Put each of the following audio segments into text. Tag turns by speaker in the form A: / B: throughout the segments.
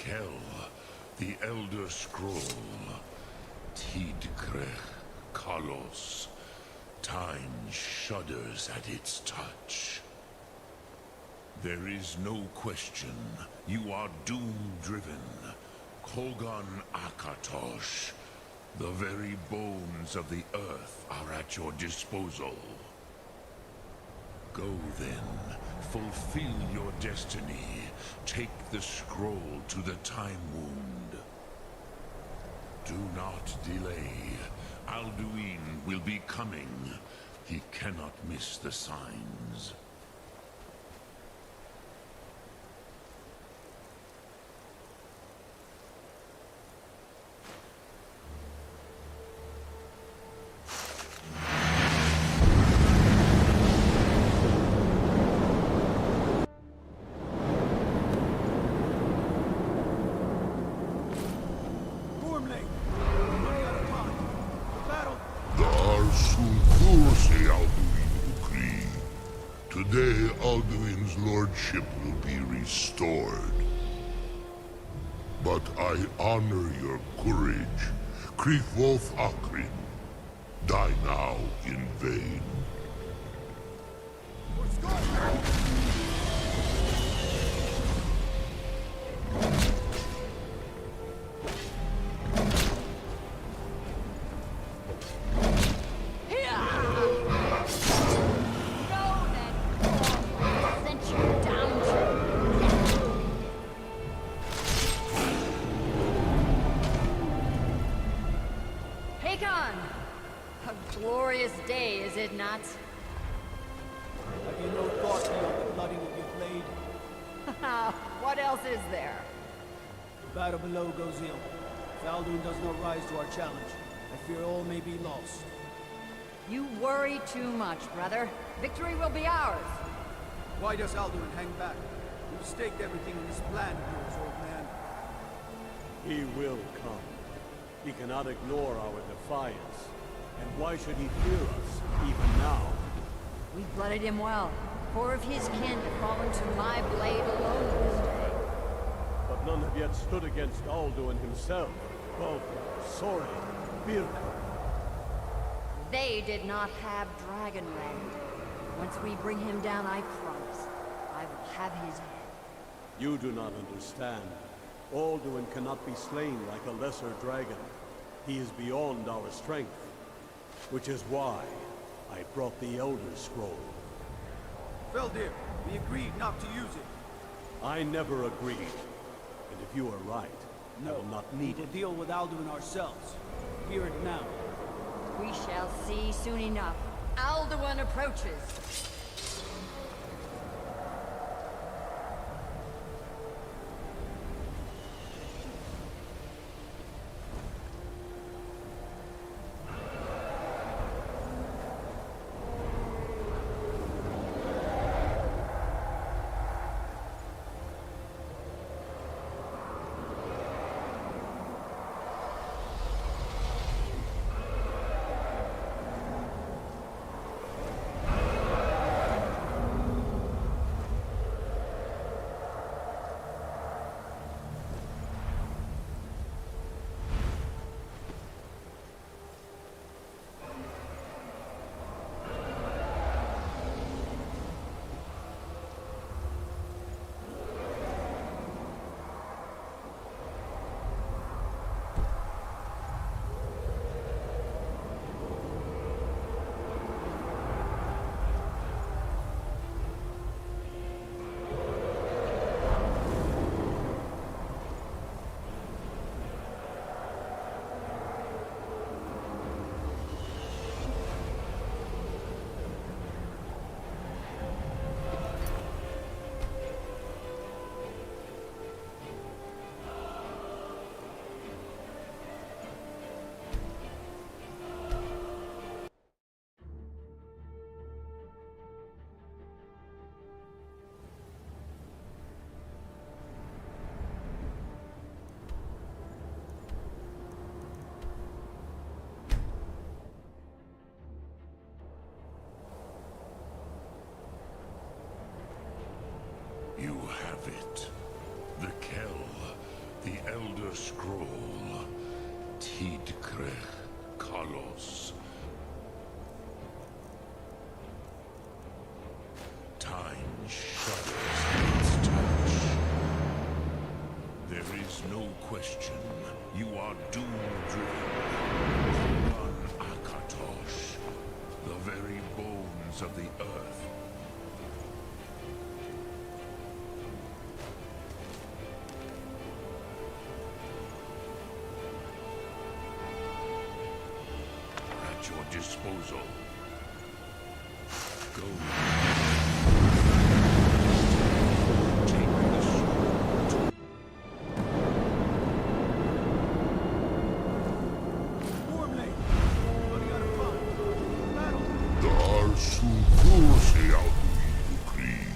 A: Kel, the Elder Scroll. Tidgrech Kalos. Time shudders at its touch. There is no question. You are doom-driven. Kogan Akatosh. The very bones of the earth are at your disposal. Go then. Fulfill your destiny. Take the scroll to the Time Wound. Do not delay. Alduin will be coming. He cannot miss the signs.
B: Today, Alduin's lordship will be restored. But I honor your courage. Krifwolf Akrin. Die now in vain.
C: Glorious day, is it not?
D: Have you no thought beyond the flooding of your blade?
C: What else is there?
D: The battle below goes ill. If Alduin does not rise to our challenge, I fear all may be lost.
C: You worry too much, brother. Victory will be ours.
D: Why does Alduin hang back? We've staked everything in this plan of yours, old man.
E: He will come. He cannot ignore our defiance. And why should he fear us, even now?
C: We blooded him well. 4 of his kin have fallen to my blade alone this day.
E: But none have yet stood against Alduin himself. Both Sori, Birka.
C: They did not have Dragonland. Once we bring him down, I promise, I will have his head.
E: You do not understand. Alduin cannot be slain like a lesser dragon. He is beyond our strength. Which is why I brought the Elder Scroll.
D: Feldir, we agreed not to use it.
E: I never agreed. And if you are right, I will not need
D: We'll
E: it.
D: deal with Alduin ourselves. Hear it now.
C: We shall see soon enough. Alduin approaches.
A: Elder Scroll. Tidkrech Kalos. Time shudders at its touch. There is no question. You are doom-driven. Kuran Akatosh. The very bones of the earth. At your disposal. Go. Take the sword.
D: Warmley! Running out of time. Battle!
B: Dar Sulfurse Alduin decree.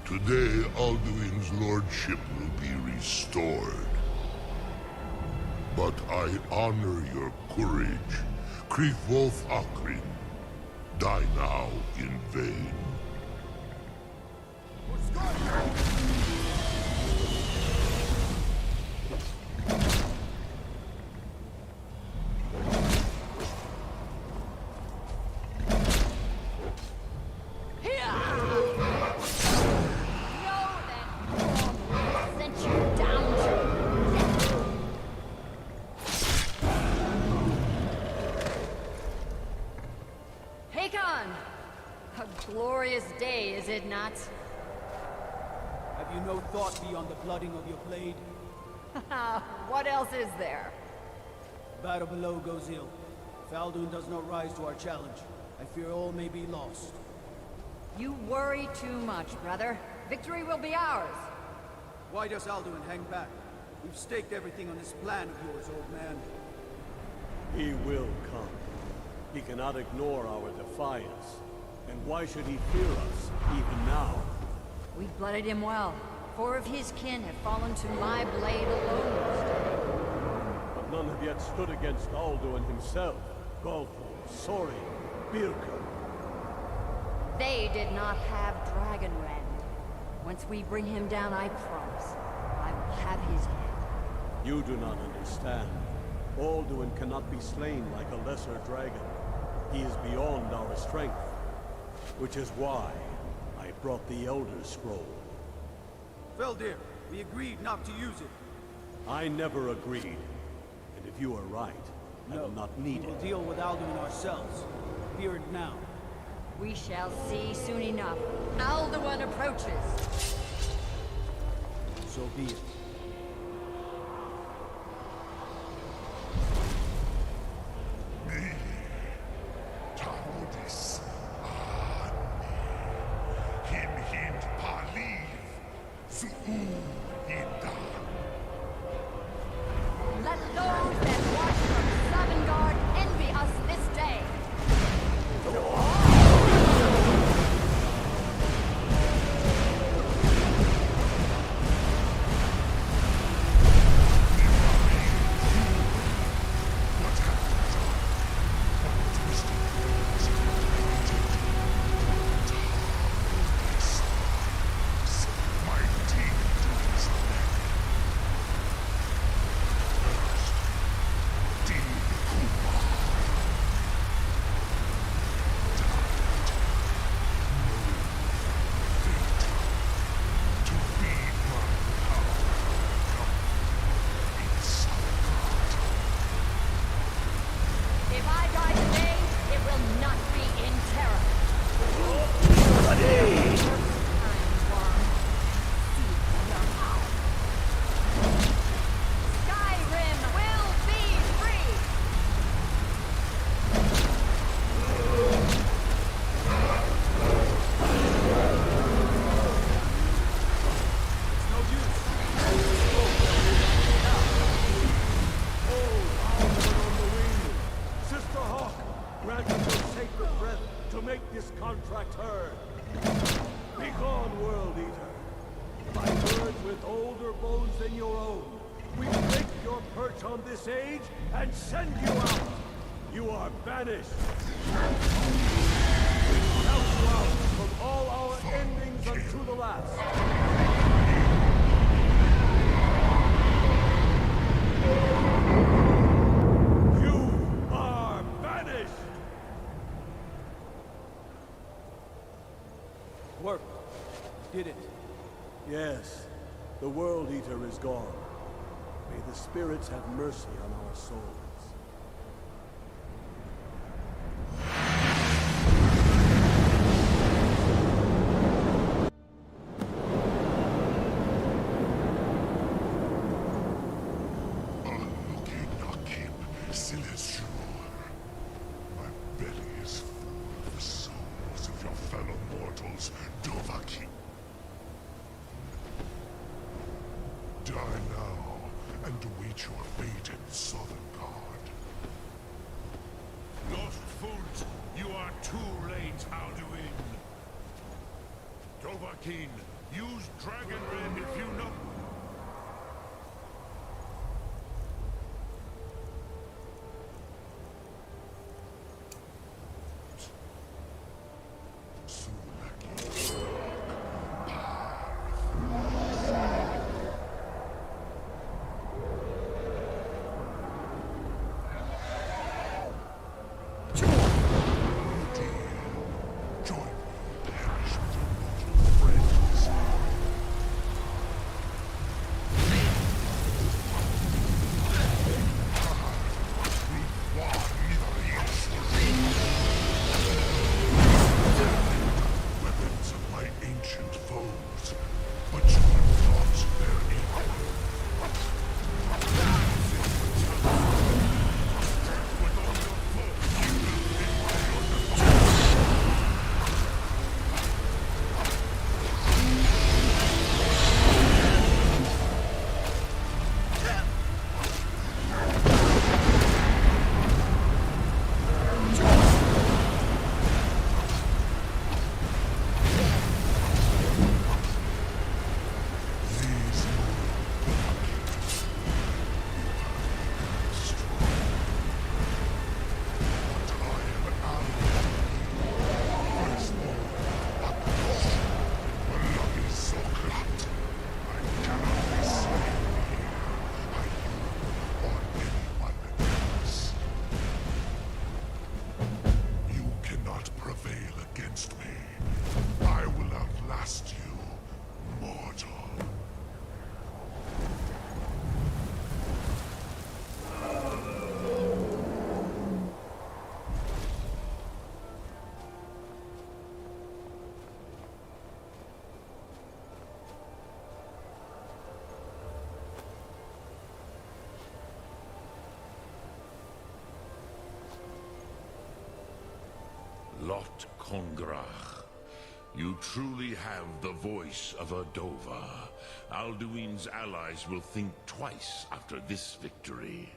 B: Today Alduin's lordship will be restored. But I honor your courage. Kriegwolf Akrin. Die now in vain.
C: A glorious day, is it not?
D: Have you no thought beyond the blooding of your blade?
C: What else is there?
D: Battle below goes ill. If Alduin does not rise to our challenge, I fear all may be lost.
C: You worry too much, brother. Victory will be ours.
D: Why does Alduin hang back? We've staked everything on this plan of yours, old man.
E: He will come. He cannot ignore our defiance. And why should he fear us, even now?
C: We blooded him well. 4 of his kin have fallen to my blade alone this day.
E: But none have yet stood against Alduin himself. Golfo, Sori, Birka.
C: They did not have Dragonrend. Once we bring him down, I promise, I will have his head.
E: You do not understand. Alduin cannot be slain like a lesser dragon. He is beyond our strength. Which is why I brought the Elder Scroll.
D: Feldir, we agreed not to use it.
E: I never agreed. And if you are right, I will not need
D: We'll
E: it.
D: deal with Alduin ourselves. Here and now.
C: We shall see soon enough. Alduin approaches.
D: So be it.
B: Tamudis Him hint paliv Zuu Indan.
C: Let those that watch from Sovngarde envy us this day. If I die today, it will not be in terror. Skyrim will be free!
D: It's no use.
E: Sister Hawk, grant us your sacred breath to make this contract heard. Begone, World Eater. By birds with older bones than your own, we break your perch on this age and send you out. You are banished. We count you out from all our endings unto the last. The World Eater is gone. May the spirits have mercy on our souls.
B: My belly is full of the souls of your fellow mortals, Dovahkiin. Die now, and await your fate in Sovngarde.
A: Lost Foot, you are too late, Alduin. Dovahkiin, use Dragon Red if you know... Lot Kongrach. You truly have the voice of a Dova. Alduin's allies will think twice after this victory.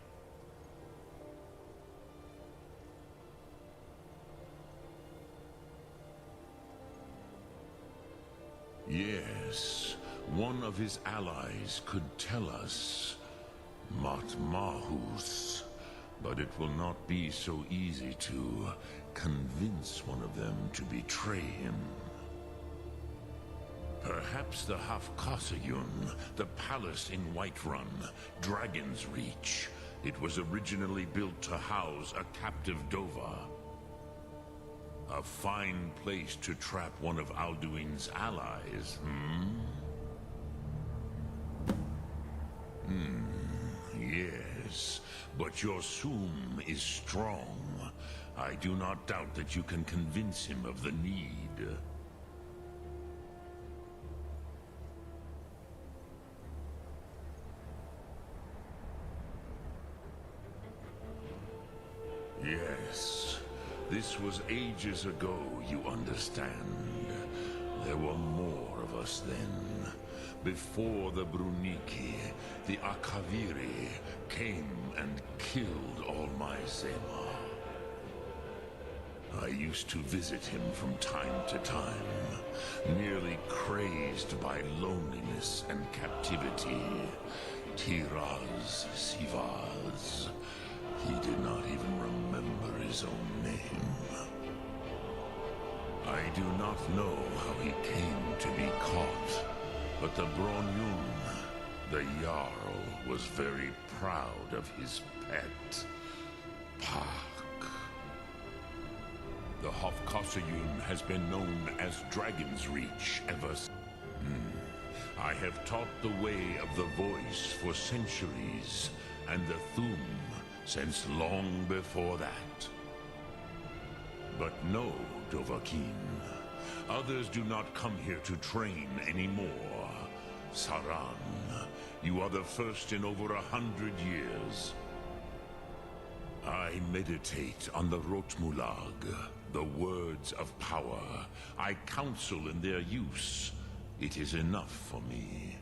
A: Yes, one of his allies could tell us. Matmahus. But it will not be so easy to convince one of them to betray him. Perhaps the Hafkasayun, the palace in Whiterun, Dragon's Reach. It was originally built to house a captive Dova. A fine place to trap one of Alduin's allies, Yes, but your Sum is strong. I do not doubt that you can convince him of the need. Yes, this was ages ago, you understand. There were more of us then. Before the Bruniki, the Akaviri came and killed all my Zema. I used to visit him from time to time, nearly crazed by loneliness and captivity. Tiraz Sivaz. He did not even remember his own name. I do not know how he came to be caught, but the Bronyun, the Jarl, was very proud of his pet, Pak. The Hofkosayun has been known as Dragon's Reach ever since. I have taught the way of the voice for centuries, and the Thu'um since long before that. But no, Dovahkiin. Others do not come here to train anymore. Saran, you are the first in over 100 years. I meditate on the Rotmulag, the words of power. I counsel in their use. It is enough for me.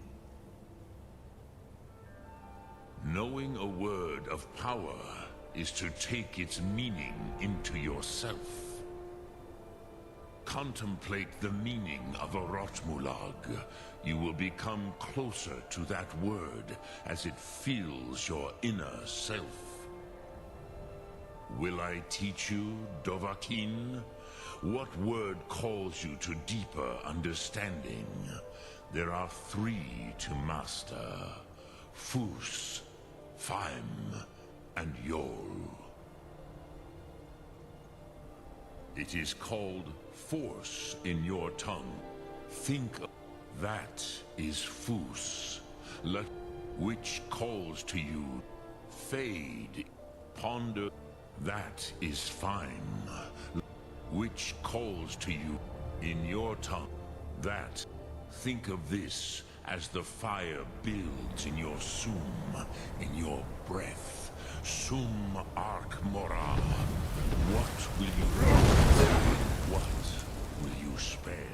A: Knowing a word of power is to take its meaning into yourself. Contemplate the meaning of a Rotmulag. You will become closer to that word as it fills your inner self. Will I teach you, Dovahkiin? What word calls you to deeper understanding? There are 3 to master: Fus, Faim, and Yol. It is called force in your tongue. Think of that is Fus, which calls to you. Fade, ponder. That is Faim, which calls to you in your tongue. That, think of this as the fire builds in your Sum, in your breath. Sum Ark Mora. What will you do? What will you spare?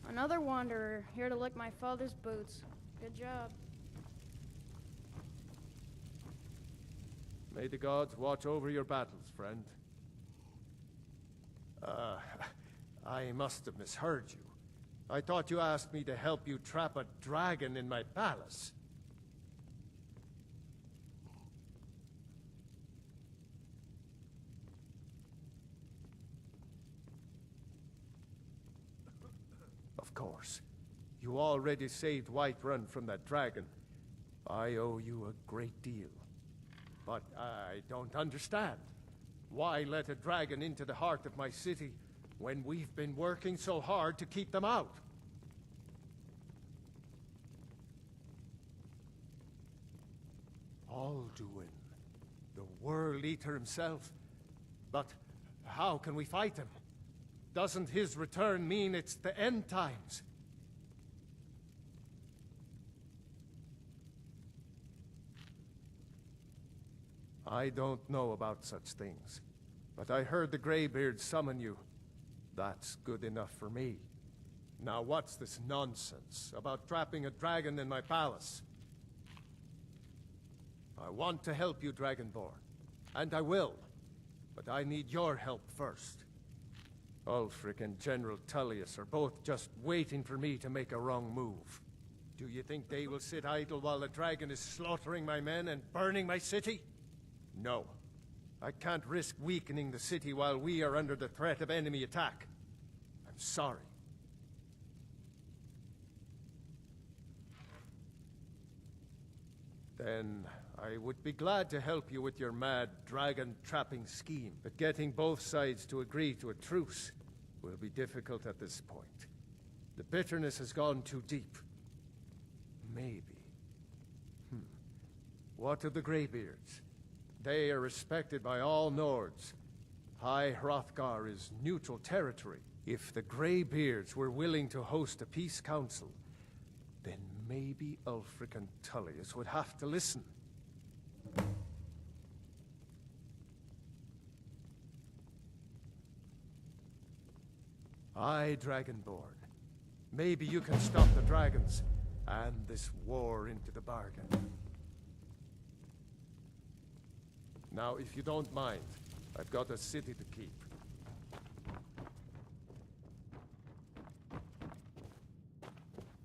F: Another wanderer, here to lick my father's boots. Good job.
G: May the gods watch over your battles, friend. I must have misheard you. I thought you asked me to help you trap a dragon in my palace. Of course. You already saved Whiterun from that dragon. I owe you a great deal. But I don't understand. Why let a dragon into the heart of my city when we've been working so hard to keep them out? Alduin, the World Eater himself. But how can we fight him? Doesn't his return mean it's the end times? I don't know about such things, but I heard the Greybeard summon you. That's good enough for me. Now what's this nonsense about trapping a dragon in my palace? I want to help you, Dragonborn, and I will, but I need your help first. Ulfric and General Tullius are both just waiting for me to make a wrong move. Do you think they will sit idle while the dragon is slaughtering my men and burning my city? No. I can't risk weakening the city while we are under the threat of enemy attack. I'm sorry. Then I would be glad to help you with your mad dragon-trapping scheme, but getting both sides to agree to a truce will be difficult at this point. The bitterness has gone too deep. Maybe. What of the Greybeards? They are respected by all Nords. High Hrothgar is neutral territory. If the Greybeards were willing to host a peace council, then maybe Ulfric and Tullius would have to listen. Aye, Dragonborn. Maybe you can stop the dragons, and this war into the bargain. Now, if you don't mind, I've got a city to keep.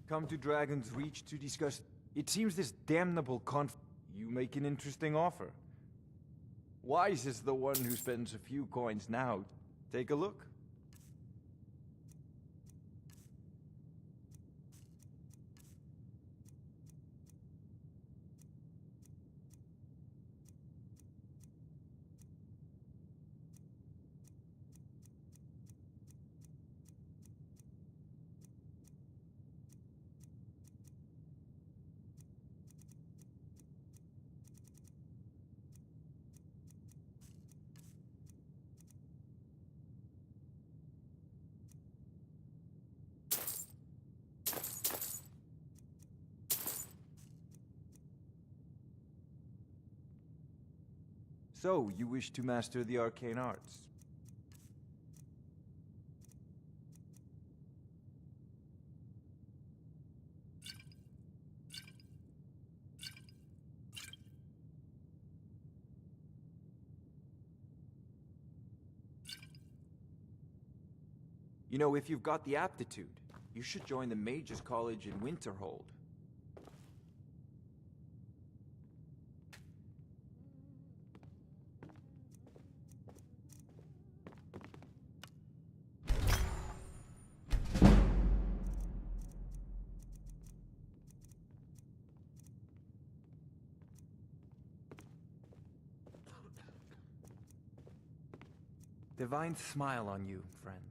H: Come to Dragon's Reach to discuss... It seems this damnable You make an interesting offer. Wise is the one who spends a few coins now. Take a look. So, you wish to master the arcane arts? You know, if you've got the aptitude, you should join the Mages College in Winterhold. Divine smile on you, friend.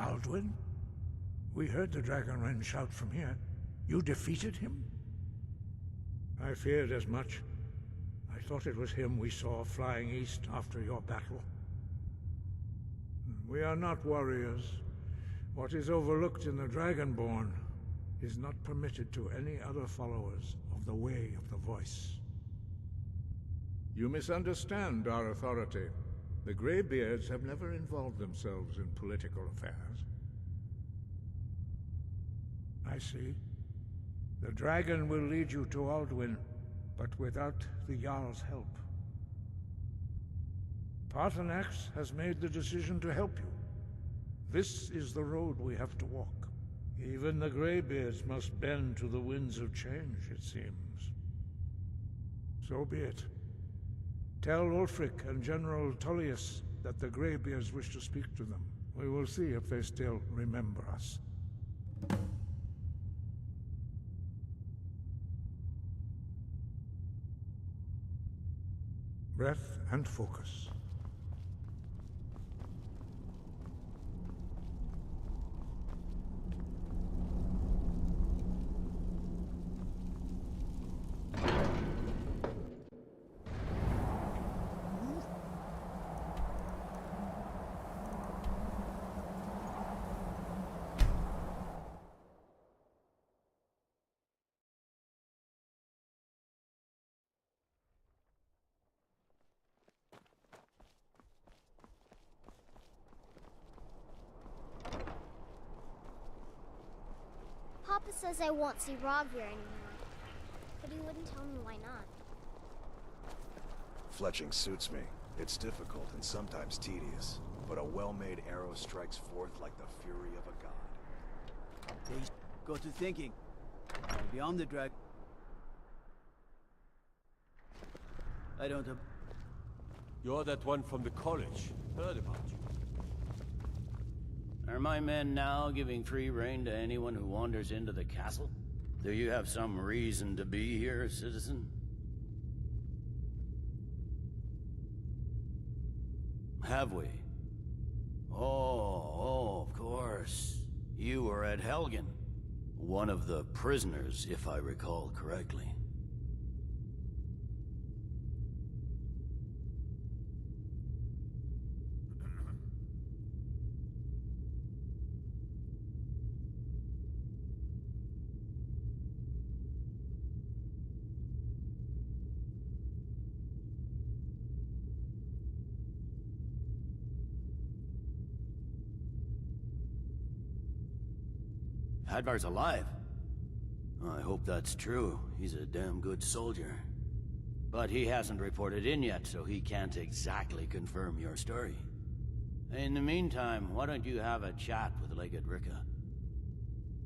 I: Alduin? We heard the Dragonren shout from here. You defeated him? I feared as much. I thought it was him we saw flying east after your battle. We are not warriors. What is overlooked in the Dragonborn is not permitted to any other followers of the Way of the Voice. You misunderstand our authority. The Greybeards have never involved themselves in political affairs. I see. The dragon will lead you to Alduin, but without the Jarl's help. Paarthurnax has made the decision to help you. This is the road we have to walk. Even the Greybeards must bend to the winds of change, it seems. So be it. Tell Ulfric and General Tullius that the Greybeards wish to speak to them. We will see if they still remember us. Breath and focus.
J: Papa says I won't see Rogvir anymore, but he wouldn't tell me why not.
K: Fletching suits me. It's difficult and sometimes tedious, but a well-made arrow strikes forth like the fury of a god.
D: They go to thinking. Maybe I'm the drag. I don't have...
E: You're that one from the college. Heard about you.
L: Are my men now giving free rein to anyone who wanders into the castle? Do you have some reason to be here, citizen? Have we? Oh, of course. You were at Helgen. One of the prisoners, if I recall correctly. Hadvar's alive. I hope that's true. He's a damn good soldier. But he hasn't reported in yet, so he can't exactly confirm your story. In the meantime, why don't you have a chat with Legate Ricka?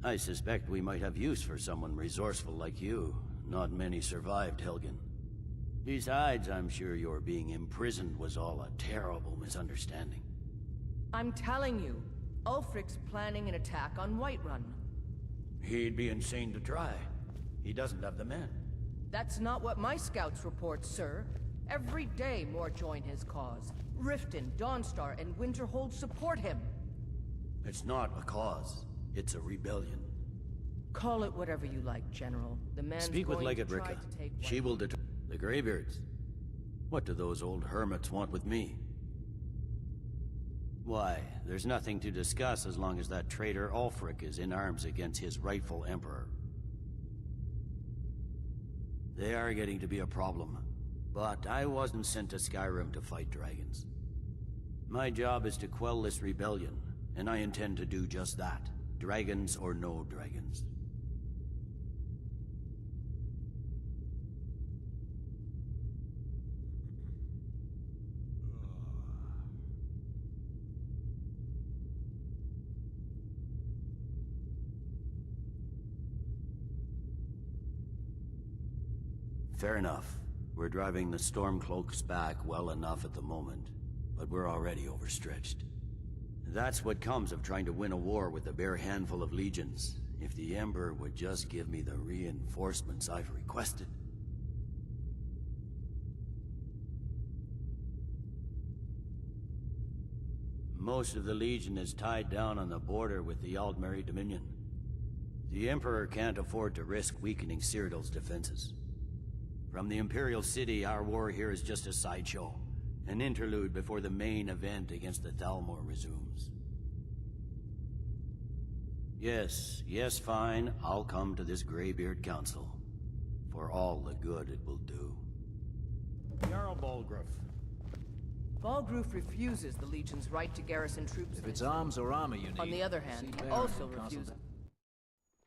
L: I suspect we might have use for someone resourceful like you. Not many survived Helgen. Besides, I'm sure your being imprisoned was all a terrible misunderstanding.
M: I'm telling you, Ulfric's planning an attack on Whiterun.
L: He'd be insane to try. He doesn't have the men.
M: That's not what my scouts report, sir. Every day more join his cause. Riften, Dawnstar, and Winterhold support him.
L: It's not a cause. It's a rebellion.
M: Call it whatever you like, General. The man's
L: Speak with
M: going
L: Legate
M: to try
L: Ricka.
M: to take
L: She will deter the Greybeards. What do those old hermits want with me? Why, there's nothing to discuss as long as that traitor Ulfric is in arms against his rightful emperor. They are getting to be a problem, but I wasn't sent to Skyrim to fight dragons. My job is to quell this rebellion, and I intend to do just that, dragons or no dragons. Fair enough. We're driving the Stormcloaks back well enough at the moment, but we're already overstretched. That's what comes of trying to win a war with a bare handful of legions. If the Emperor would just give me the reinforcements I've requested. Most of the Legion is tied down on the border with the Aldmeri Dominion. The Emperor can't afford to risk weakening Cyrodiil's defenses. From the Imperial City, our war here is just a sideshow, An interlude before the main event against the Thalmor resumes. Yes, fine. I'll come to this Greybeard Council. For all the good it will do.
N: Jarl Balgruuf.
M: Balgruuf refuses the Legion's right to garrison troops.
N: If it's arms or armor you need...
M: On the other hand, he also refuses...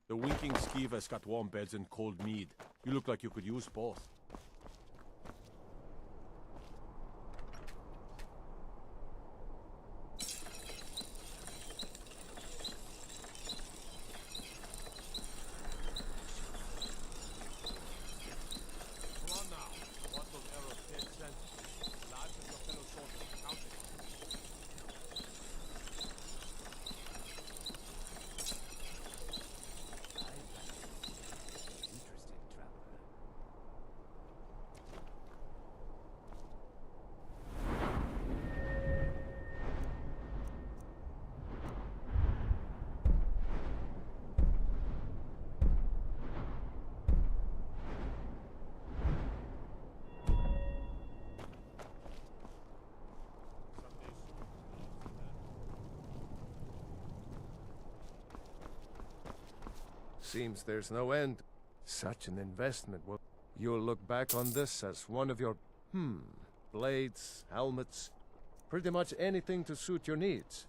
E: The winking skeever's got warm beds and cold mead. You look like you could use both.
G: Seems there's no end. Such an investment. Well, you'll look back on this as one of your, blades, helmets, pretty much anything to suit your needs.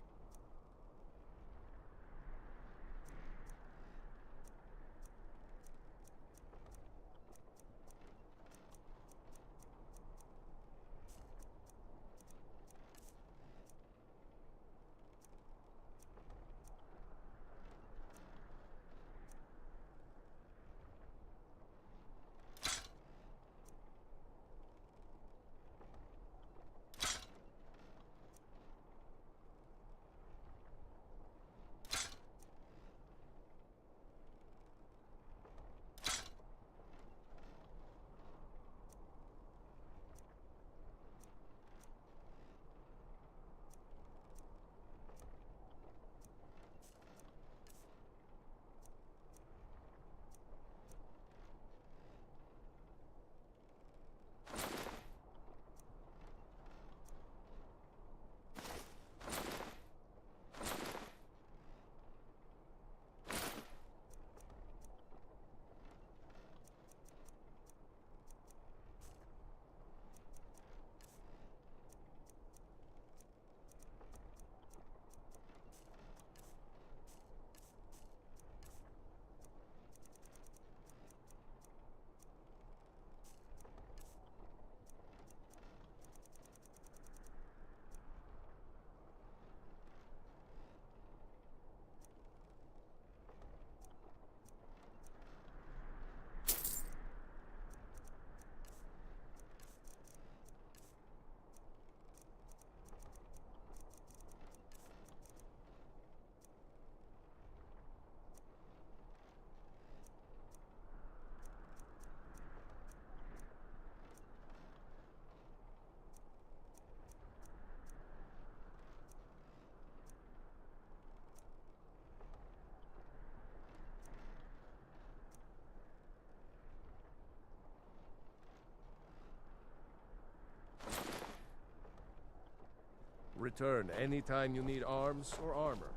G: Return anytime you need arms or armor.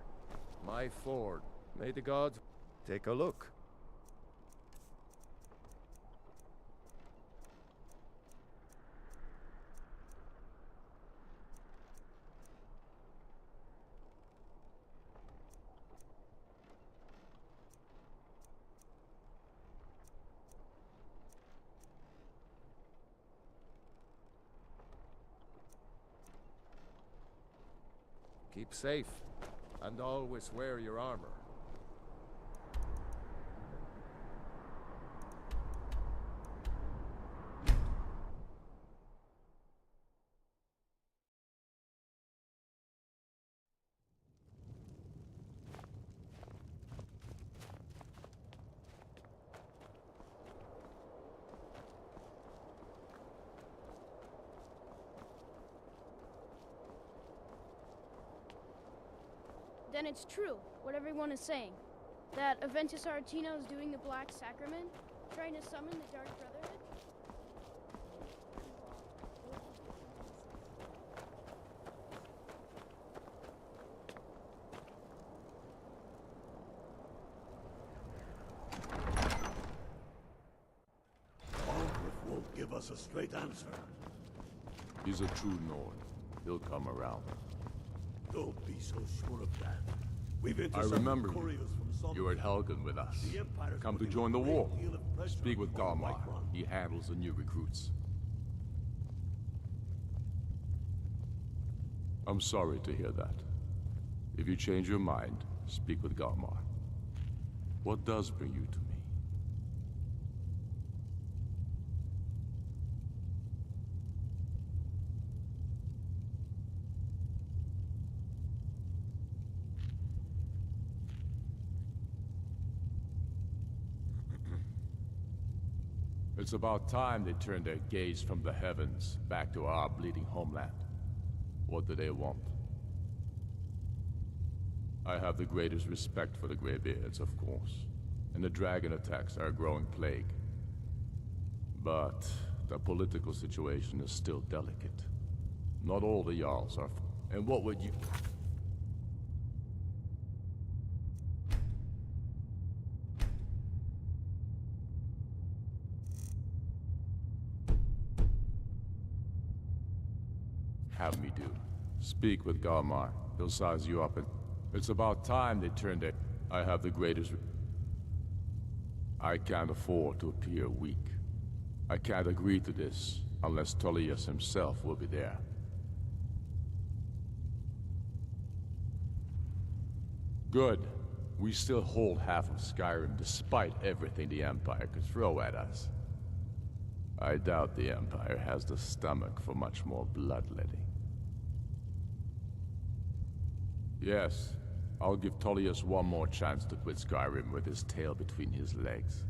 G: My Ford. May the gods take a look. Keep safe, and always wear your armor.
F: Then it's true, what everyone is saying. That Aventus Aretino is doing the Black Sacrament, trying to summon the Dark Brotherhood?
E: us a straight answer.
O: He's a true Nord. He'll come around.
E: Don't be so sure of that. We've
O: I
E: intercepted
O: remember
E: couriers from some...
O: you were at Helgen with us.
E: The Empire's
O: Come to
E: putting
O: join the
E: a great
O: war.
E: deal of pressure
O: Speak with
E: upon
O: Galmar.
E: Micron.
O: He handles the new recruits. I'm sorry to hear that. If you change your mind, speak with Galmar. What does bring you to me? It's about time they turned their gaze from the heavens back to our bleeding homeland. What do they want? I have the greatest respect for the Greybeards, of course, and the dragon attacks are a growing plague. But the political situation is still delicate. Not all the Jarls are... And what would you... have me do? Speak with Galmar. He'll size you up and... It's about time they turned it. I have the greatest... I can't afford to appear weak. I can't agree to this unless Tullius himself will be there. Good. We still hold half of Skyrim despite everything the Empire could throw at us. I doubt the Empire has the stomach for much more bloodletting. Yes, I'll give Tullius one more chance to quit Skyrim with his tail between his legs.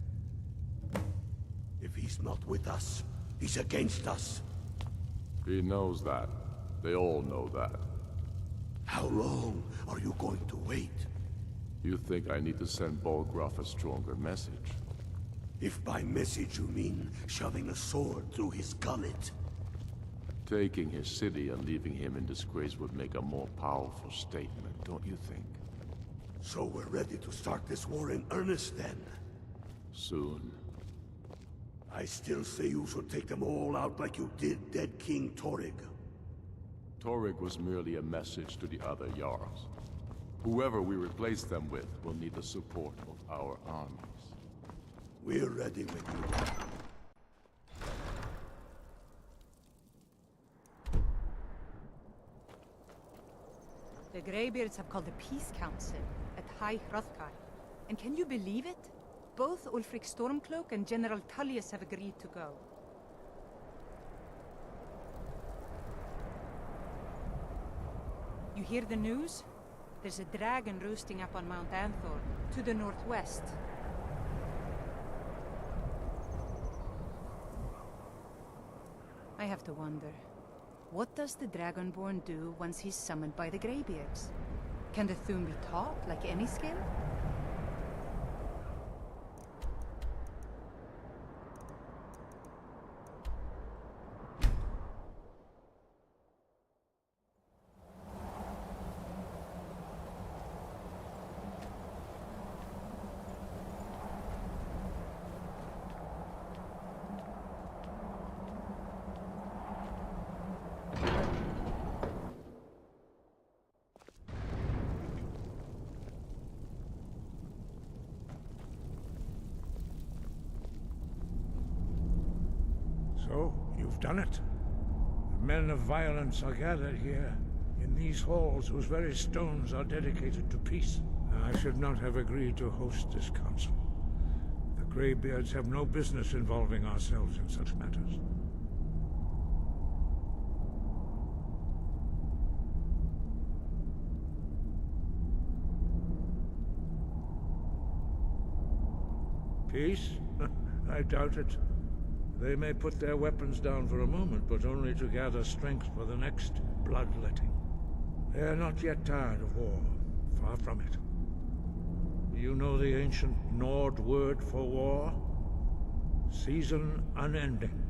E: If he's not with us, he's against us.
O: He knows that. They all know that.
E: How long are you going to wait?
O: You think I need to send Bolgraf a stronger message?
E: If by message you mean shoving a sword through his gullet.
O: Taking his city and leaving him in disgrace would make a more powerful statement, don't you think?
E: So we're ready to start this war in earnest then?
O: Soon.
E: I still say you should take them all out like you did dead King Torrig.
O: Torrig was merely a message to the other Jarls. Whoever we replace them with will need the support of our armies.
E: We're ready when you are.
P: The Greybeards have called a peace council at High Hrothgar. And can you believe it? Both Ulfric Stormcloak and General Tullius have agreed to go. You hear the news? There's a dragon roosting up on Mount Anthor, to the northwest. I have to wonder, what does the Dragonborn do once he's summoned by the Greybeards? Can the Thu'um be taught like any skill?
I: So, you've done it. The men of violence are gathered here, in these halls whose very stones are dedicated to peace. I should not have agreed to host this council. The Greybeards have no business involving ourselves in such matters. Peace? I doubt it. They may put their weapons down for a moment, but only to gather strength for the next bloodletting. They are not yet tired of war. Far from it. Do you know the ancient Nord word for war? Season unending.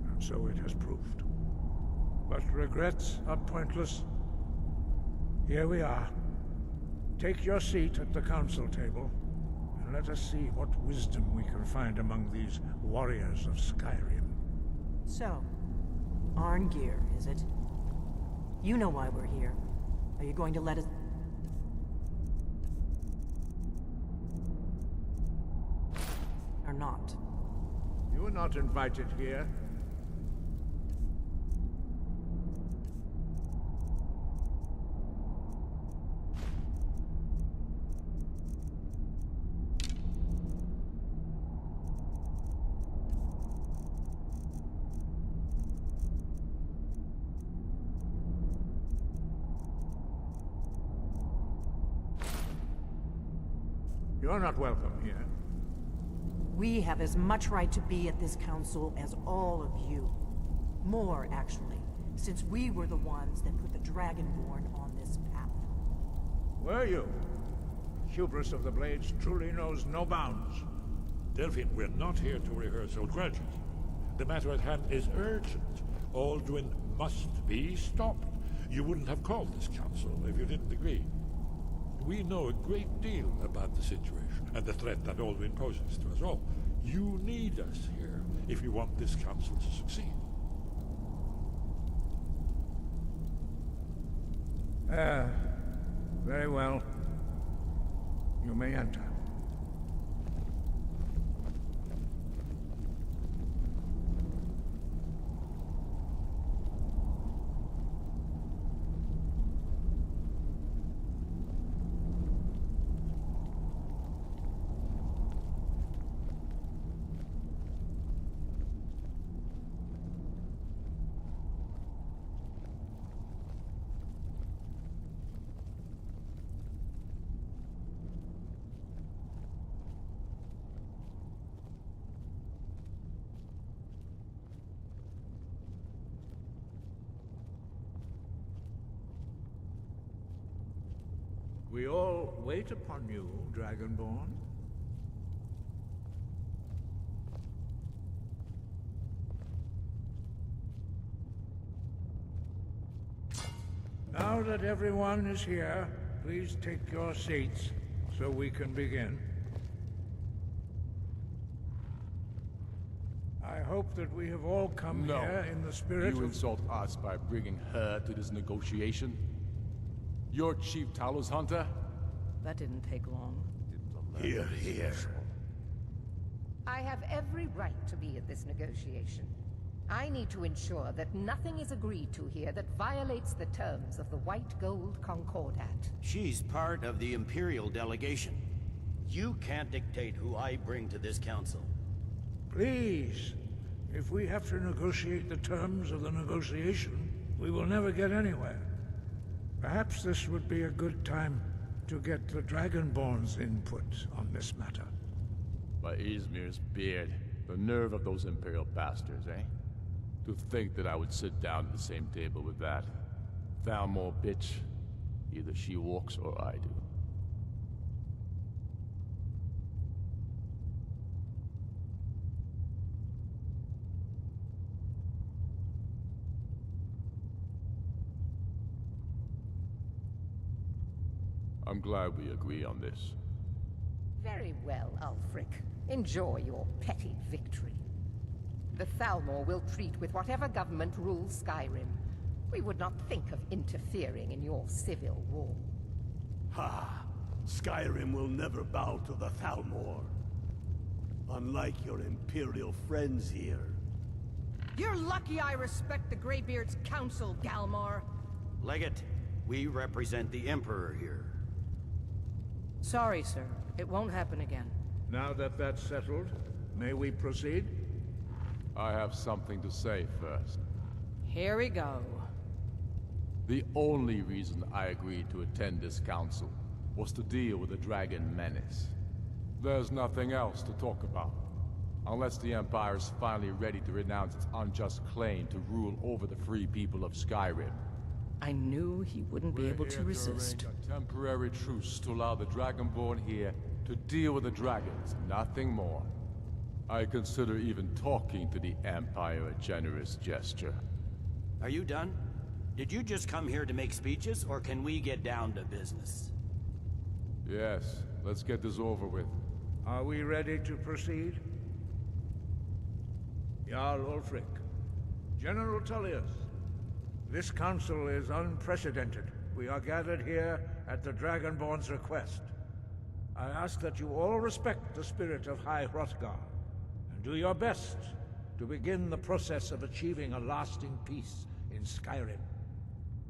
I: And so it has proved. But regrets are pointless. Here we are. Take your seat at the council table, and let us see what wisdom we can find among these warriors of Skyrim.
Q: So, Arngeir, is it? You know why we're here. Are you going to let us... or not?
I: You are not invited here. You're not welcome here.
Q: We have as much right to be at this council as all of you. More, actually, since we were the ones that put the Dragonborn on this path.
I: Were you? Hubris of the Blades truly knows no bounds.
R: Delphine, we're not here to rehearse old grudges. The matter at hand is urgent. Alduin must be stopped. You wouldn't have called this council if you didn't agree. We know a great deal about the situation and the threat that Alduin poses to us all. You need us here if you want this council to succeed.
I: Very well. You may enter. We all wait upon you, Dragonborn. Now that everyone is here, please take your seats so we can begin. I hope that we have all come here in the spirit
O: You
I: of...
O: insult us by bringing her to this negotiation? You're Chief Talos Hunter?
M: That didn't take long.
B: Here, here.
S: I have every right to be at this negotiation. I need to ensure that nothing is agreed to here that violates the terms of the White Gold Concordat.
L: She's part of the Imperial delegation. You can't dictate who I bring to this council.
I: Please, if we have to negotiate the terms of the negotiation, we will never get anywhere. Perhaps this would be a good time to get the Dragonborn's input on this matter.
O: By Izmir's beard, the nerve of those Imperial bastards, eh? To think that I would sit down at the same table with that Thalmor bitch. Either she walks or I do. I'm glad we agree on this.
S: Very well, Ulfric. Enjoy your petty victory. The Thalmor will treat with whatever government rules Skyrim. We would not think of interfering in your civil war.
E: Ha! Skyrim will never bow to the Thalmor. Unlike your Imperial friends here.
M: You're lucky I respect the Greybeard's council, Galmar.
L: Legate, we represent the Emperor here.
M: Sorry, sir. It won't happen again.
I: Now that that's settled, may we proceed?
O: I have something to say first.
M: Here we go.
O: The only reason I agreed to attend this council was to deal with the Dragon Menace. There's nothing else to talk about. Unless the Empire is finally ready to renounce its unjust claim to rule over the free people of Skyrim.
M: I knew he wouldn't be able to resist.
O: A temporary truce to allow the Dragonborn here to deal with the dragons, nothing more. I consider even talking to the Empire a generous gesture.
L: Are you done? Did you just come here to make speeches, or can we get down to business?
O: Yes, let's get this over with.
I: Are we ready to proceed? Jarl Ulfric, General Tullius, this council is unprecedented. We are gathered here at the Dragonborn's request. I ask that you all respect the spirit of High Hrothgar, and do your best to begin the process of achieving a lasting peace in Skyrim.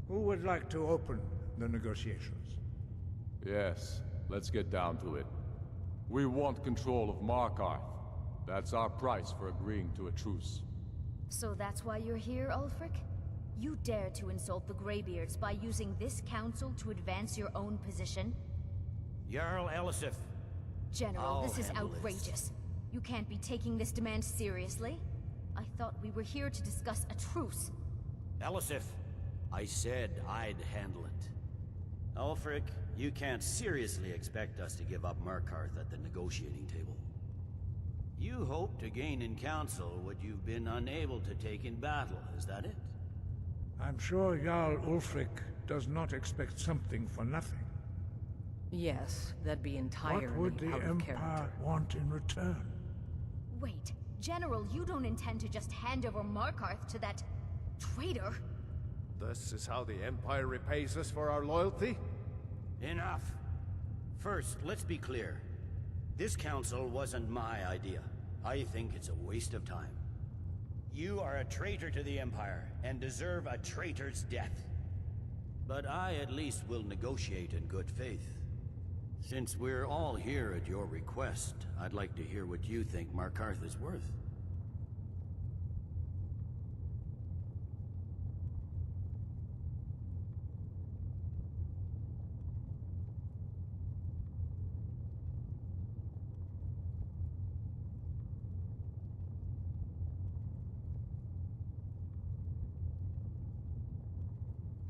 I: Who would like to open the negotiations?
O: Yes, let's get down to it. We want control of Markarth. That's our price for agreeing to a truce.
T: So that's why you're here, Ulfric? You dare to insult the Greybeards by using this council to advance your own position?
L: Jarl Elisif.
T: General, this is outrageous. You can't be taking this demand seriously. I thought we were here to discuss a truce.
L: Elisif, I said I'd handle it. Ulfric, you can't seriously expect us to give up Markarth at the negotiating table. You hope to gain in council what you've been unable to take in battle, is that it?
I: I'm sure Jarl Ulfric does not expect something for nothing.
M: Yes, that'd be entirely
I: What would the
M: out of
I: Empire
M: character.
I: want in return?
T: Wait, General, you don't intend to just hand over Markarth to that traitor?
G: This is how the Empire repays us for our loyalty?
L: Enough. First, let's be clear. This council wasn't my idea. I think it's a waste of time. You are a traitor to the Empire, and deserve a traitor's death. But I at least will negotiate in good faith. Since we're all here at your request, I'd like to hear what you think Markarth is worth.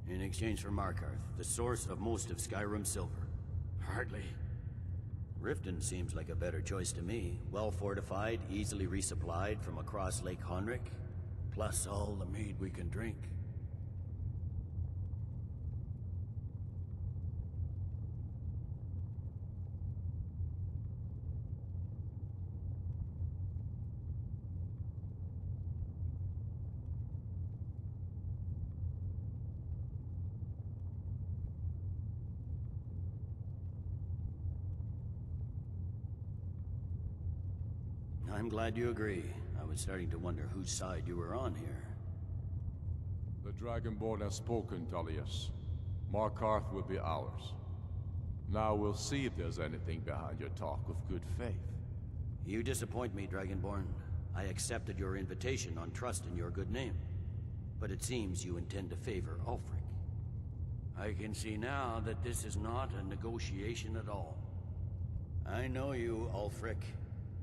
L: In exchange for Markarth, the source of most of Skyrim's silver. Hardly. Riften seems like a better choice to me. Well fortified, easily resupplied from across Lake Honric, plus all the mead we can drink. I'm glad you agree. I was starting to wonder whose side you were on here.
O: The Dragonborn has spoken, Tullius. Markarth will be ours. Now we'll see if there's anything behind your talk of good faith.
L: You disappoint me, Dragonborn. I accepted your invitation on trust in your good name. But it seems you intend to favor Ulfric. I can see now that this is not a negotiation at all. I know you, Ulfric.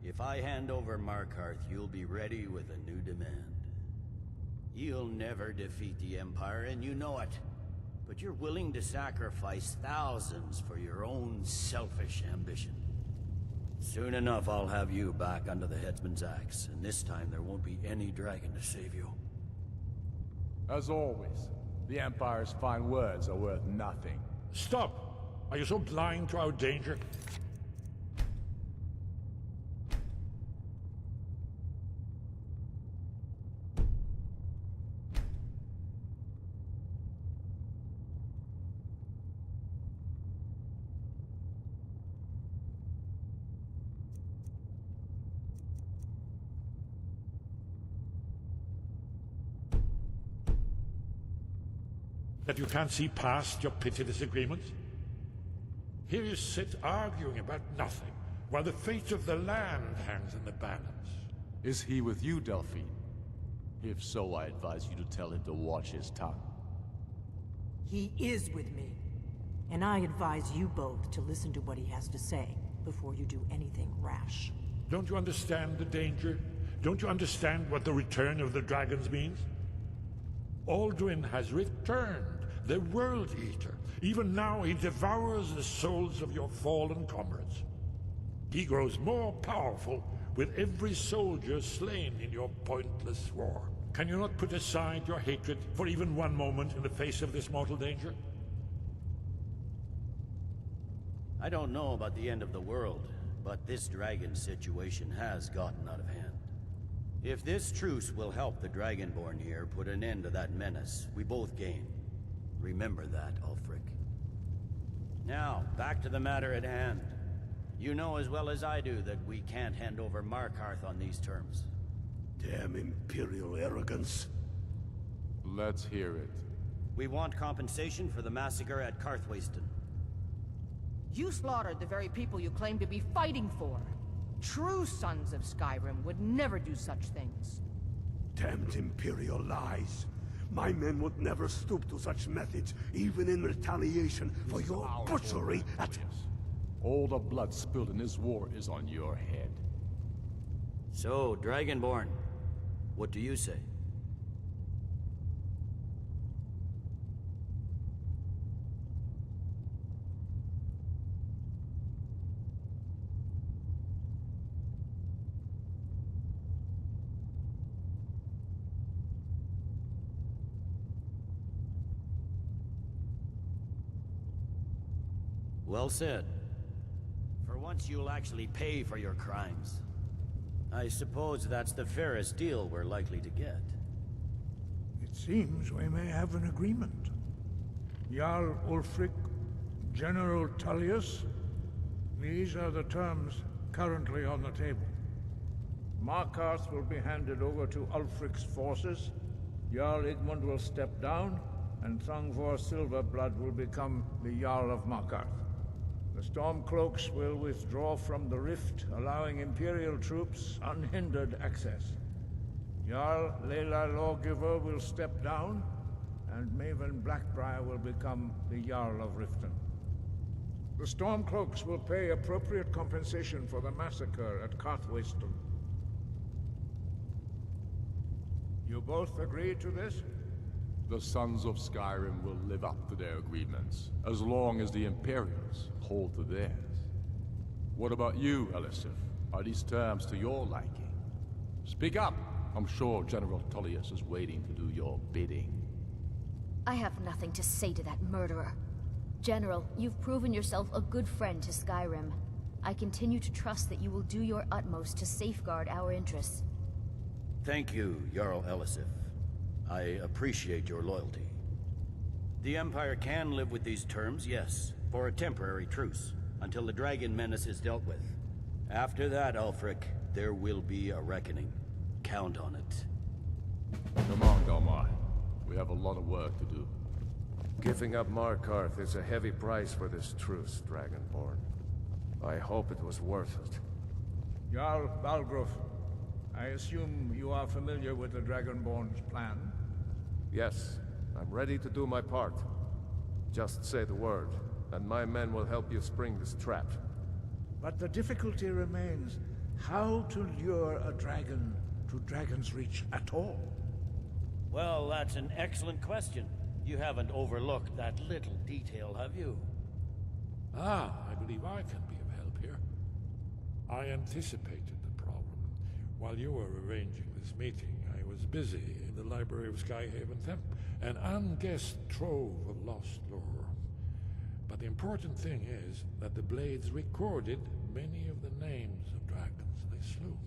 L: If I hand over Markarth, you'll be ready with a new demand. You'll never defeat the Empire, and you know it. But you're willing to sacrifice thousands for your own selfish ambition. Soon enough, I'll have you back under the headsman's axe, and this time there won't be any dragon to save you.
O: As always, the Empire's fine words are worth nothing.
R: Stop! Are you so blind to our danger? That you can't see past your petty disagreements? Here you sit arguing about nothing, while the fate of the land hangs in the balance.
O: Is he with you, Delphine? If so, I advise you to tell him to watch his tongue.
Q: He is with me. And I advise you both to listen to what he has to say before you do anything rash.
R: Don't you understand the danger? Don't you understand what the return of the dragons means? Alduin has returned, the World Eater. Even now he devours the souls of your fallen comrades. He grows more powerful with every soldier slain in your pointless war. Can you not put aside your hatred for even one moment in the face of this mortal danger?
L: I don't know about the end of the world, but this dragon situation has gotten out of hand. If this truce will help the Dragonborn here put an end to that menace, we both gain. Remember that, Ulfric. Now, back to the matter at hand. You know as well as I do that we can't hand over Markarth on these terms.
E: Damn Imperial arrogance.
O: Let's hear it.
L: We want compensation for the massacre at Karthwasten.
M: You slaughtered the very people you claim to be fighting for. True sons of Skyrim would never do such things.
E: Damned Imperial lies. My men would never stoop to such methods, even in retaliation for your butchery at...
O: All the blood spilled in this war is on your head.
L: So, Dragonborn, what do you say? Well said. For once you'll actually pay for your crimes. I suppose that's the fairest deal we're likely to get.
I: It seems we may have an agreement. Jarl Ulfric, General Tullius, these are the terms currently on the table. Markarth will be handed over to Ulfric's forces, Jarl Igmund will step down, and Thongvor Silverblood will become the Jarl of Markarth. The Stormcloaks will withdraw from the rift, allowing Imperial troops unhindered access. Jarl Layla Lawgiver will step down, and Maven Blackbriar will become the Jarl of Riften. The Stormcloaks will pay appropriate compensation for the massacre at Karthwasten. You both agree to this?
O: The Sons of Skyrim will live up to their agreements, as long as the Imperials hold to theirs. What about you, Elisif? Are these terms to your liking? Speak up! I'm sure General Tullius is waiting to do your bidding.
T: I have nothing to say to that murderer. General, you've proven yourself a good friend to Skyrim. I continue to trust that you will do your utmost to safeguard our interests.
L: Thank you, Jarl Elisif. I appreciate your loyalty. The Empire can live with these terms, yes, for a temporary truce, until the dragon menace is dealt with. After that, Ulfric, there will be a reckoning. Count on it.
O: Come on, Galmar. We have a lot of work to do.
G: Giving up Markarth is a heavy price for this truce, Dragonborn. I hope it was worth it.
I: Jarl Balgruuf, I assume you are familiar with the Dragonborn's plan?
G: Yes, I'm ready to do my part. Just say the word, and my men will help you spring this trap.
I: But the difficulty remains how to lure a dragon to Dragon's Reach at all.
L: Well, that's an excellent question. You haven't overlooked that little detail, have you?
R: Ah, I believe I can be of help here. I anticipated the problem. While you were arranging this meeting, I was busy in the library of Skyhaven Temp, an unguessed trove of lost lore. But the important thing is that the Blades recorded many of the names of dragons they slew.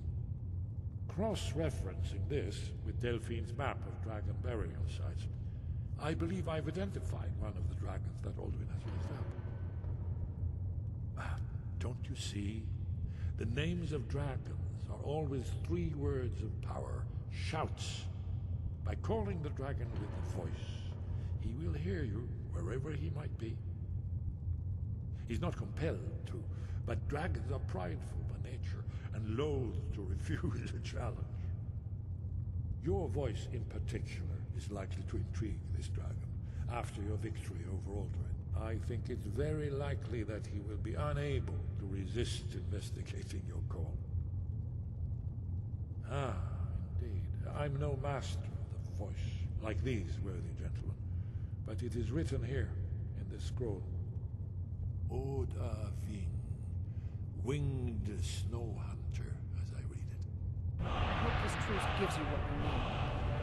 R: Cross-referencing this with Delphine's map of dragon burial sites, I believe I've identified one of the dragons that Alduin has raised up. Don't you see? The names of dragons are always 3 words of power, shouts. By calling the dragon with a voice, he will hear you wherever he might be. He's not compelled to, but dragons are prideful by nature and loath to refuse a challenge. Your voice in particular is likely to intrigue this dragon after your victory over Alduin. I think it's very likely that he will be unable to resist investigating your call. Ah, indeed. I'm no master of the voice, like these worthy gentlemen, but it is written here in this scroll. Oda Ving, winged snow hunter, as I read it.
M: I hope this truce gives you what you need.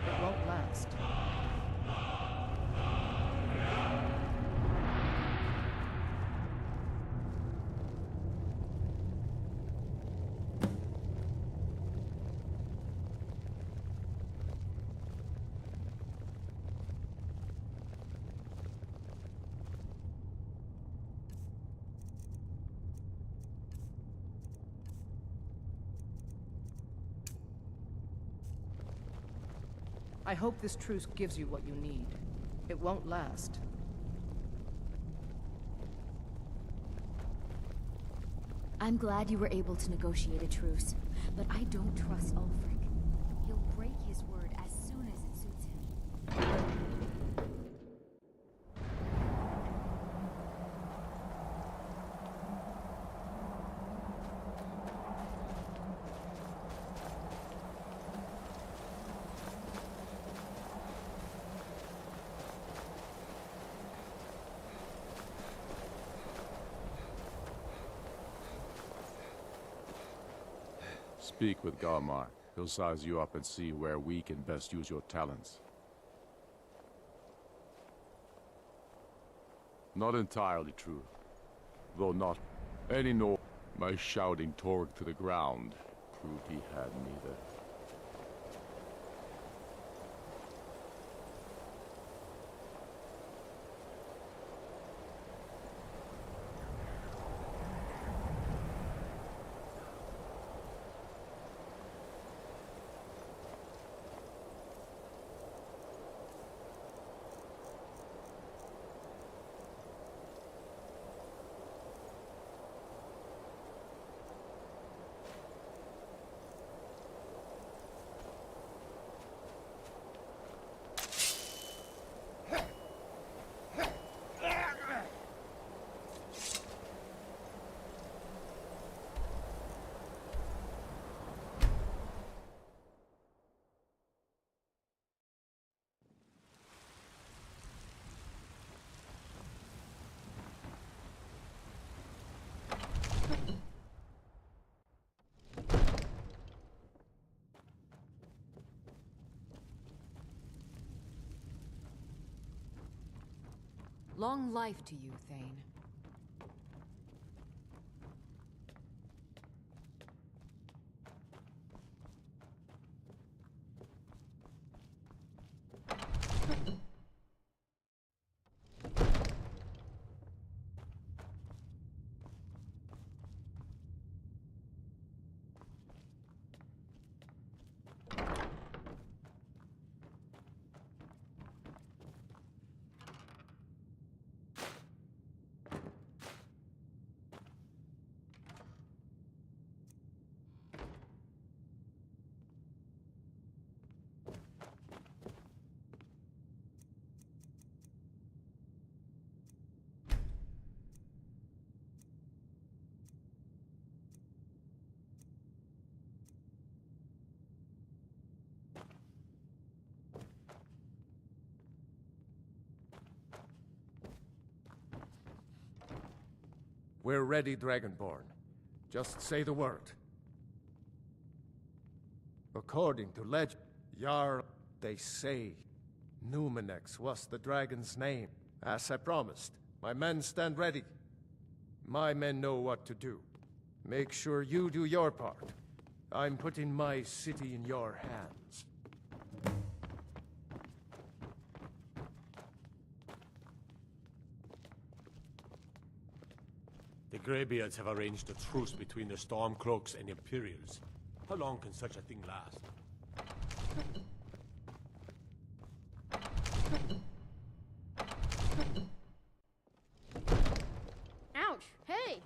M: It won't last. I hope this truce gives you what you need. It won't last.
T: I'm glad you were able to negotiate a truce, but I don't trust Ulfric. He'll break his word as soon as it suits him.
O: Speak with Garmark. He'll size you up and see where we can best use your talents. Not entirely true. Though not any nor my shouting Torg to the ground proved he had neither.
U: Long life to you, Thane.
G: We're ready, Dragonborn. Just say the word. According to legend, Jarl, they say, Numenex was the dragon's name. As I promised, my men stand ready. My men know what to do. Make sure you do your part. I'm putting my city in your hands.
E: The Greybeards have arranged a truce between the Stormcloaks and Imperials. How long can such a thing last?
F: Ouch! Hey!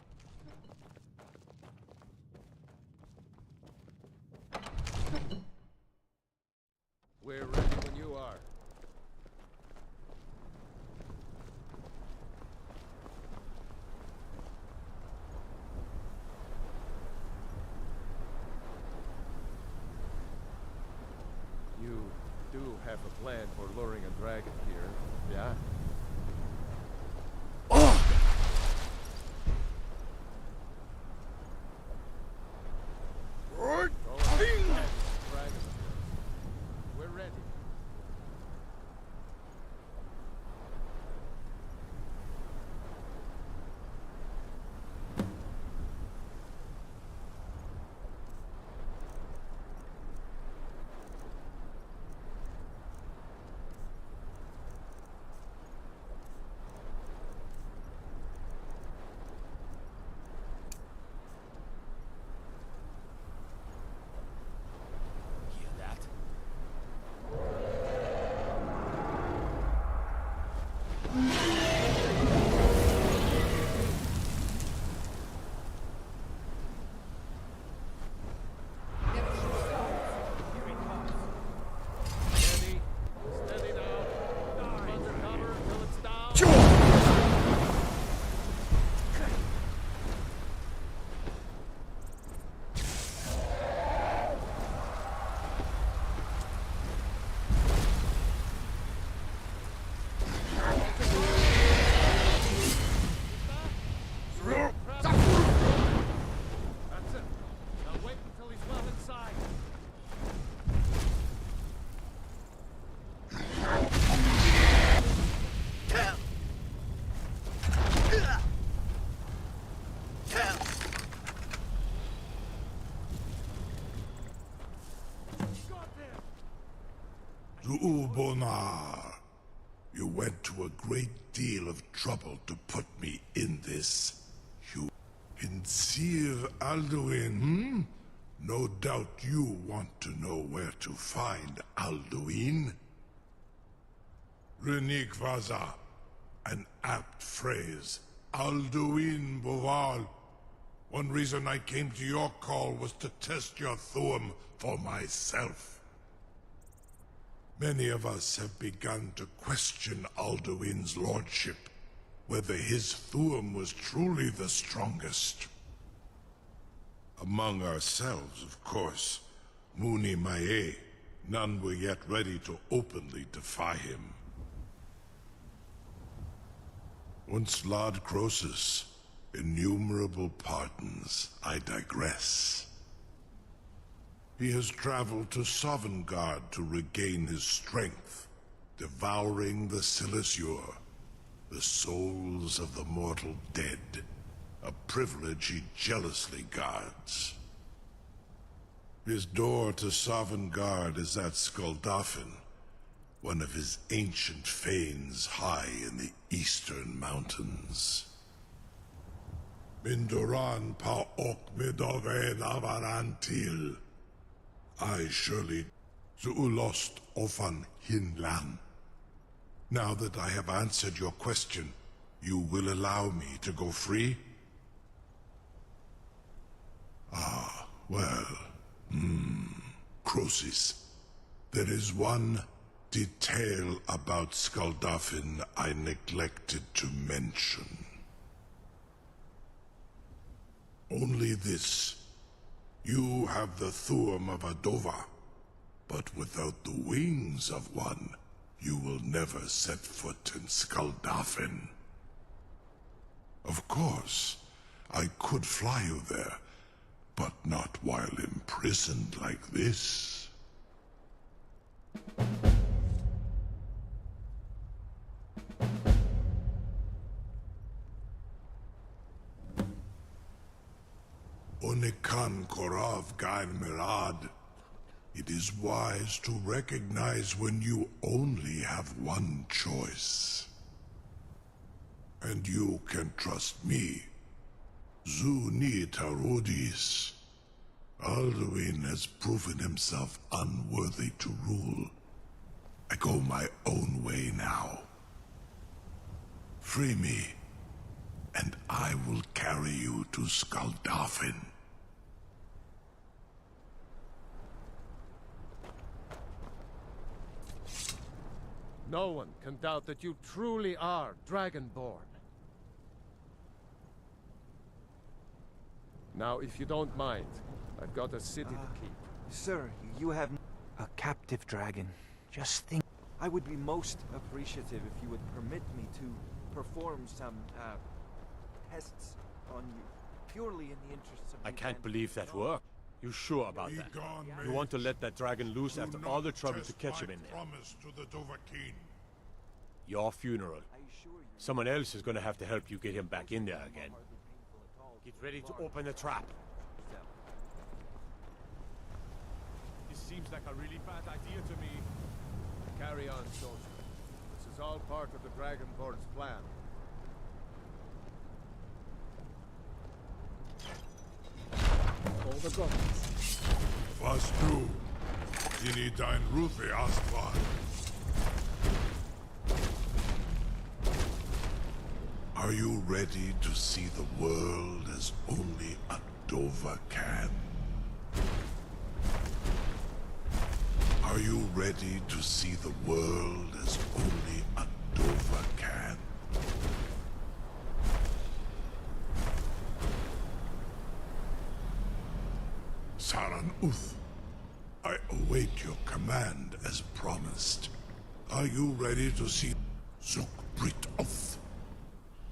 G: We're ready when you are. You do have a plan for luring a dragon here, yeah? We're ready.
B: Zuubonar, you went to a great deal of trouble to put me in this. You Insir Alduin, No doubt you want to know where to find Alduin. Renikvaza, an apt phrase. Alduin Boval. One reason I came to your call was to test your Thuum for myself. Many of us have begun to question Alduin's lordship, whether his Thuum was truly the strongest. Among ourselves, of course, Muni Mae, none were yet ready to openly defy him. Once Lord Croesus, innumerable pardons, I digress. He has traveled to Sovngarde to regain his strength, devouring the Silesure, the souls of the mortal dead, a privilege he jealously guards. His door to Sovngarde is at Skuldafn, one of his ancient fanes high in the eastern mountains. Mindoran pa ok midove lavarantil. I surely Zuulost ofan hinlan. Now that I have answered your question, you will allow me to go free? Ah, well, Croesus, there is one detail about Skuldafn I neglected to mention. Only this. You have the Thuum of a Dova, but without the wings of one, you will never set foot in Skuldafn. Of course, I could fly you there, but not while imprisoned like this. Onikan Korav Gain Mirad. It is wise to recognize when you only have one choice. And you can trust me. Zuni Tarudis. Alduin has proven himself unworthy to rule. I go my own way now. Free me, and I will carry you to Skuldafn.
G: No one can doubt that you truly are Dragonborn. Now, if you don't mind, I've got a city to keep.
H: Sir, you have a captive dragon. Just think. I would be most appreciative if you would permit me to perform some, tests on you. Purely in the interests of
E: I can't believe that worked. You sure about that? You want to let that dragon loose after all the trouble to catch him in there?
B: Promise to the Dovahkiin.
E: Your funeral. Someone else is gonna have to help you get him back in there again. Get ready to open the trap.
G: This seems like a really bad idea to me. Carry on, soldier. This is all part of the Dragonborn's plan.
D: All the guns.
B: Was du? Dini dein Rufe Asquad. Are you ready to see the world as only a Dova can? Are you ready to see the world as only a Dova can? Saran Uth, I await your command as promised. Are you ready to see Zukbrit Uth?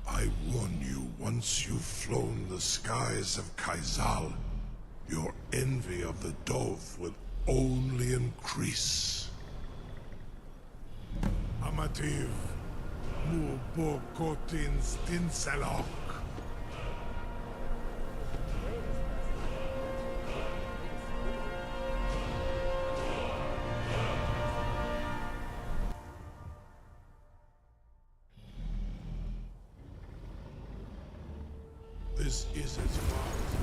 B: I warn you, once you've flown the skies of Kaizal, your envy of the Dove will only increase. Amativ, Mubo Kotin Stinselok. This is as far as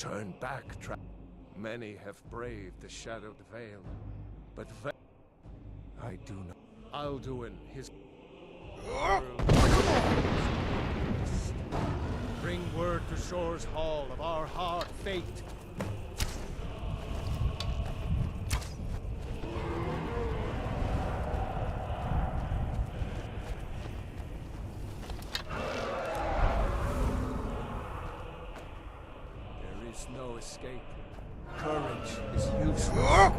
G: Turn back, Many have braved the shadowed veil, but I do not. Alduin, his bring word to Shore's Hall of our hard fate. There is no escape. Courage is useless.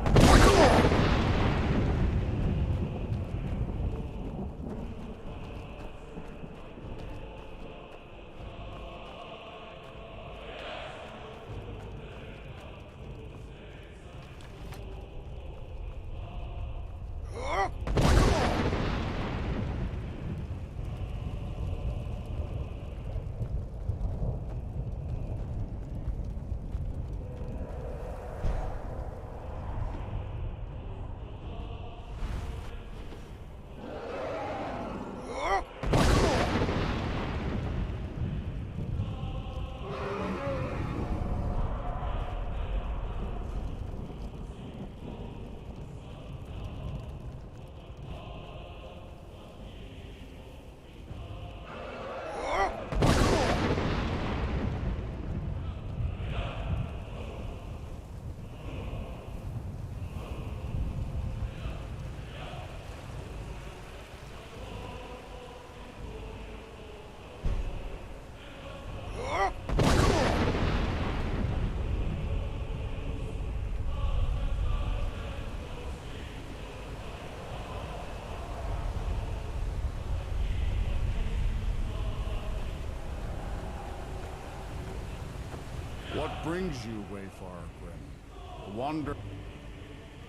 C: What brings you, Wayfarer Grim? Wander.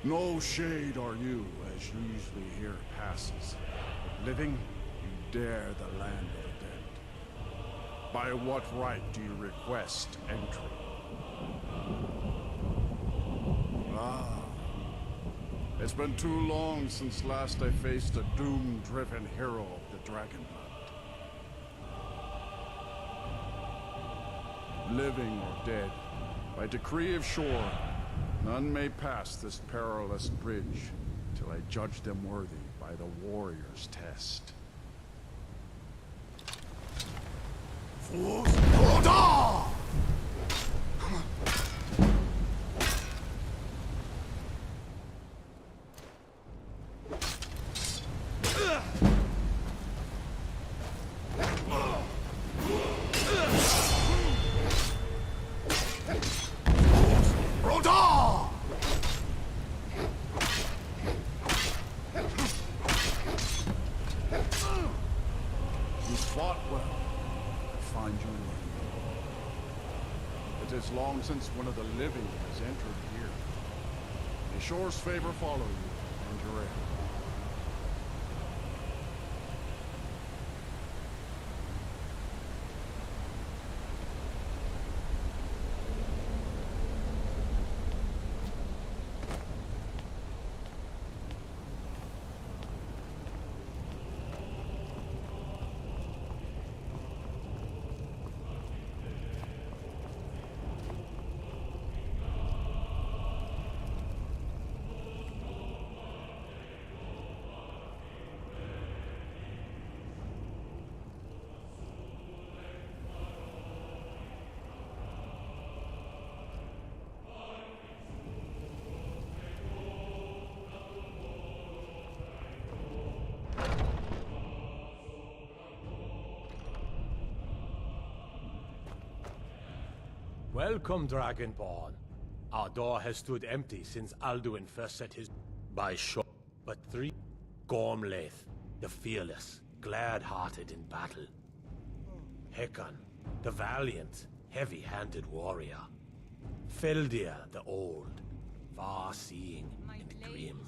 C: No shade are you, as usually here passes. Living, you dare the land of the dead. By what right do you request entry? Ah. It's been too long since last I faced a doom-driven hero of the Dragonblood. Living or dead, by decree of Shore, none may pass this perilous bridge till I judge them worthy by the warrior's test. Long since one of the living has entered here. May Shore's favor follow you and your end.
V: Welcome, Dragonborn. Our door has stood empty since Alduin first set his by Shore. But three Gormlaith, the fearless, glad-hearted in battle. Hekon, the valiant, heavy-handed warrior. Feldir, the old, far-seeing and grim.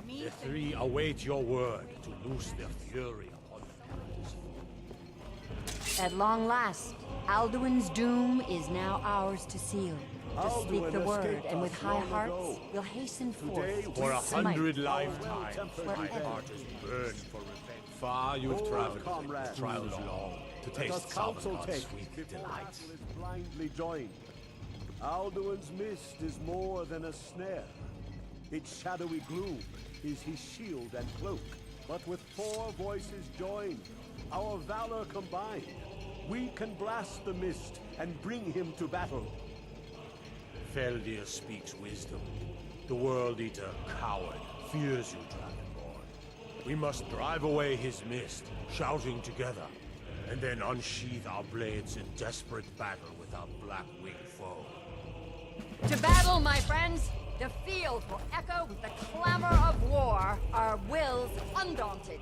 V: The three await your word to loose their fury upon the
W: At long last, Alduin's doom is now ours to seal. Just speak the word, and with high hearts, we'll hasten forth.
V: For 100 lifetimes, my heart is burned for revenge. Far you've traveled, the trials long. to
E: Let
V: taste
E: us counsel
V: Salvagod's
E: take
V: sweet
E: before
V: delights.
E: battle is blindly joined. Alduin's mist is more than a snare. Its shadowy gloom is his shield and cloak. But with 4 voices joined, our valor combined, we can blast the mist and bring him to battle.
V: Feldir speaks wisdom. The World Eater, coward, fears you, Dragonborn. We must drive away his mist, shouting together, and then unsheath our blades in desperate battle with our black-winged foe.
W: To battle, my friends! The field will echo with the clamor of war, our wills undaunted.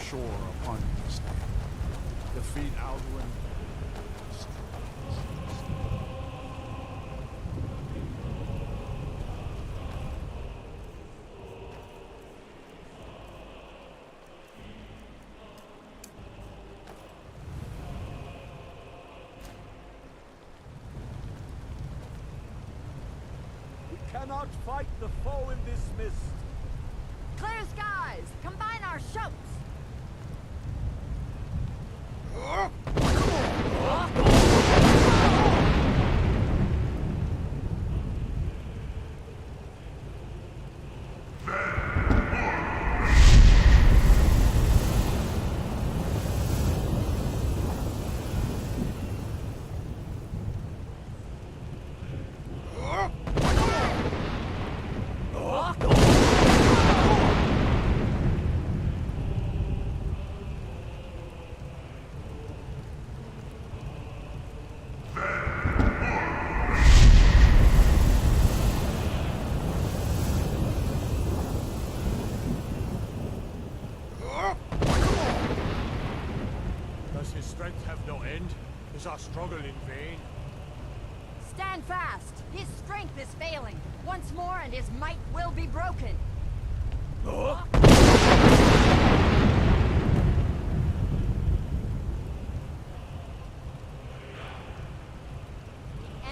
C: Shore upon you this day. Defeat Alduin.
E: We cannot fight the foe in this mist.
W: Clear skies! Combine our shouts!
V: Does his strength have no end? Is our struggle in vain?
W: Stand fast! His strength is failing. Once more and his might will be broken. The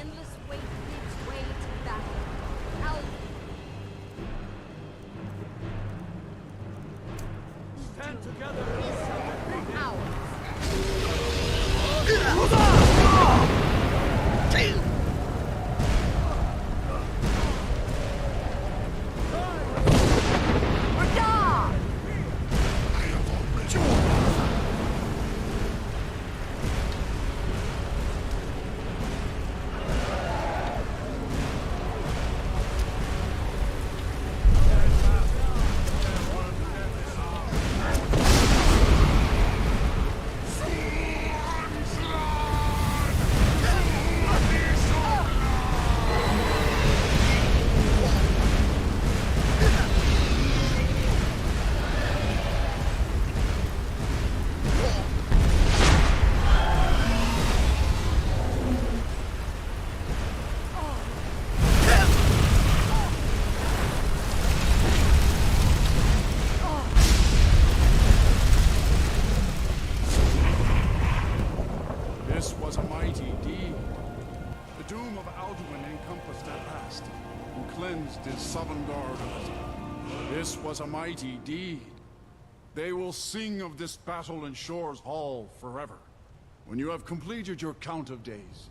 W: endless wait gives way to battle.
E: Stand together!
C: This was a mighty deed. The doom of Alduin encompassed at last, and cleansed his Sovngarde of it. This was a mighty deed. They will sing of this battle in Shore's Hall forever. When you have completed your count of days,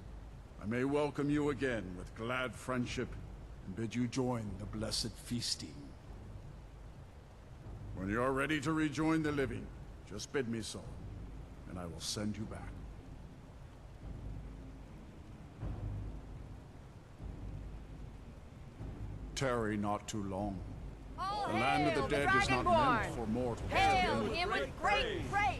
C: I may welcome you again with glad friendship and bid you join the blessed feasting. When you are ready to rejoin the living, just bid me so, and I will send you back. Tarry not too long.
W: All
C: The land of
W: hail
C: the dead is not
W: Dragonborn!
C: meant for mortals.
W: Hail him with great praise!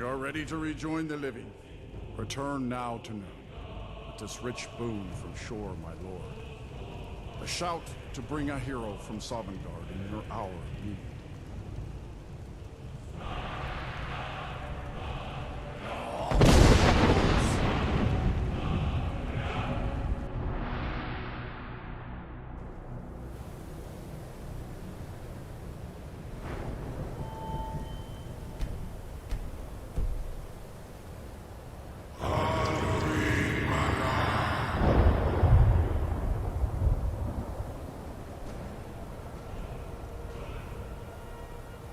C: are ready to rejoin the living. Return now to Nurn, with this rich boon from shore, my lord. A shout to bring a hero from Sovngarde in your hour of need.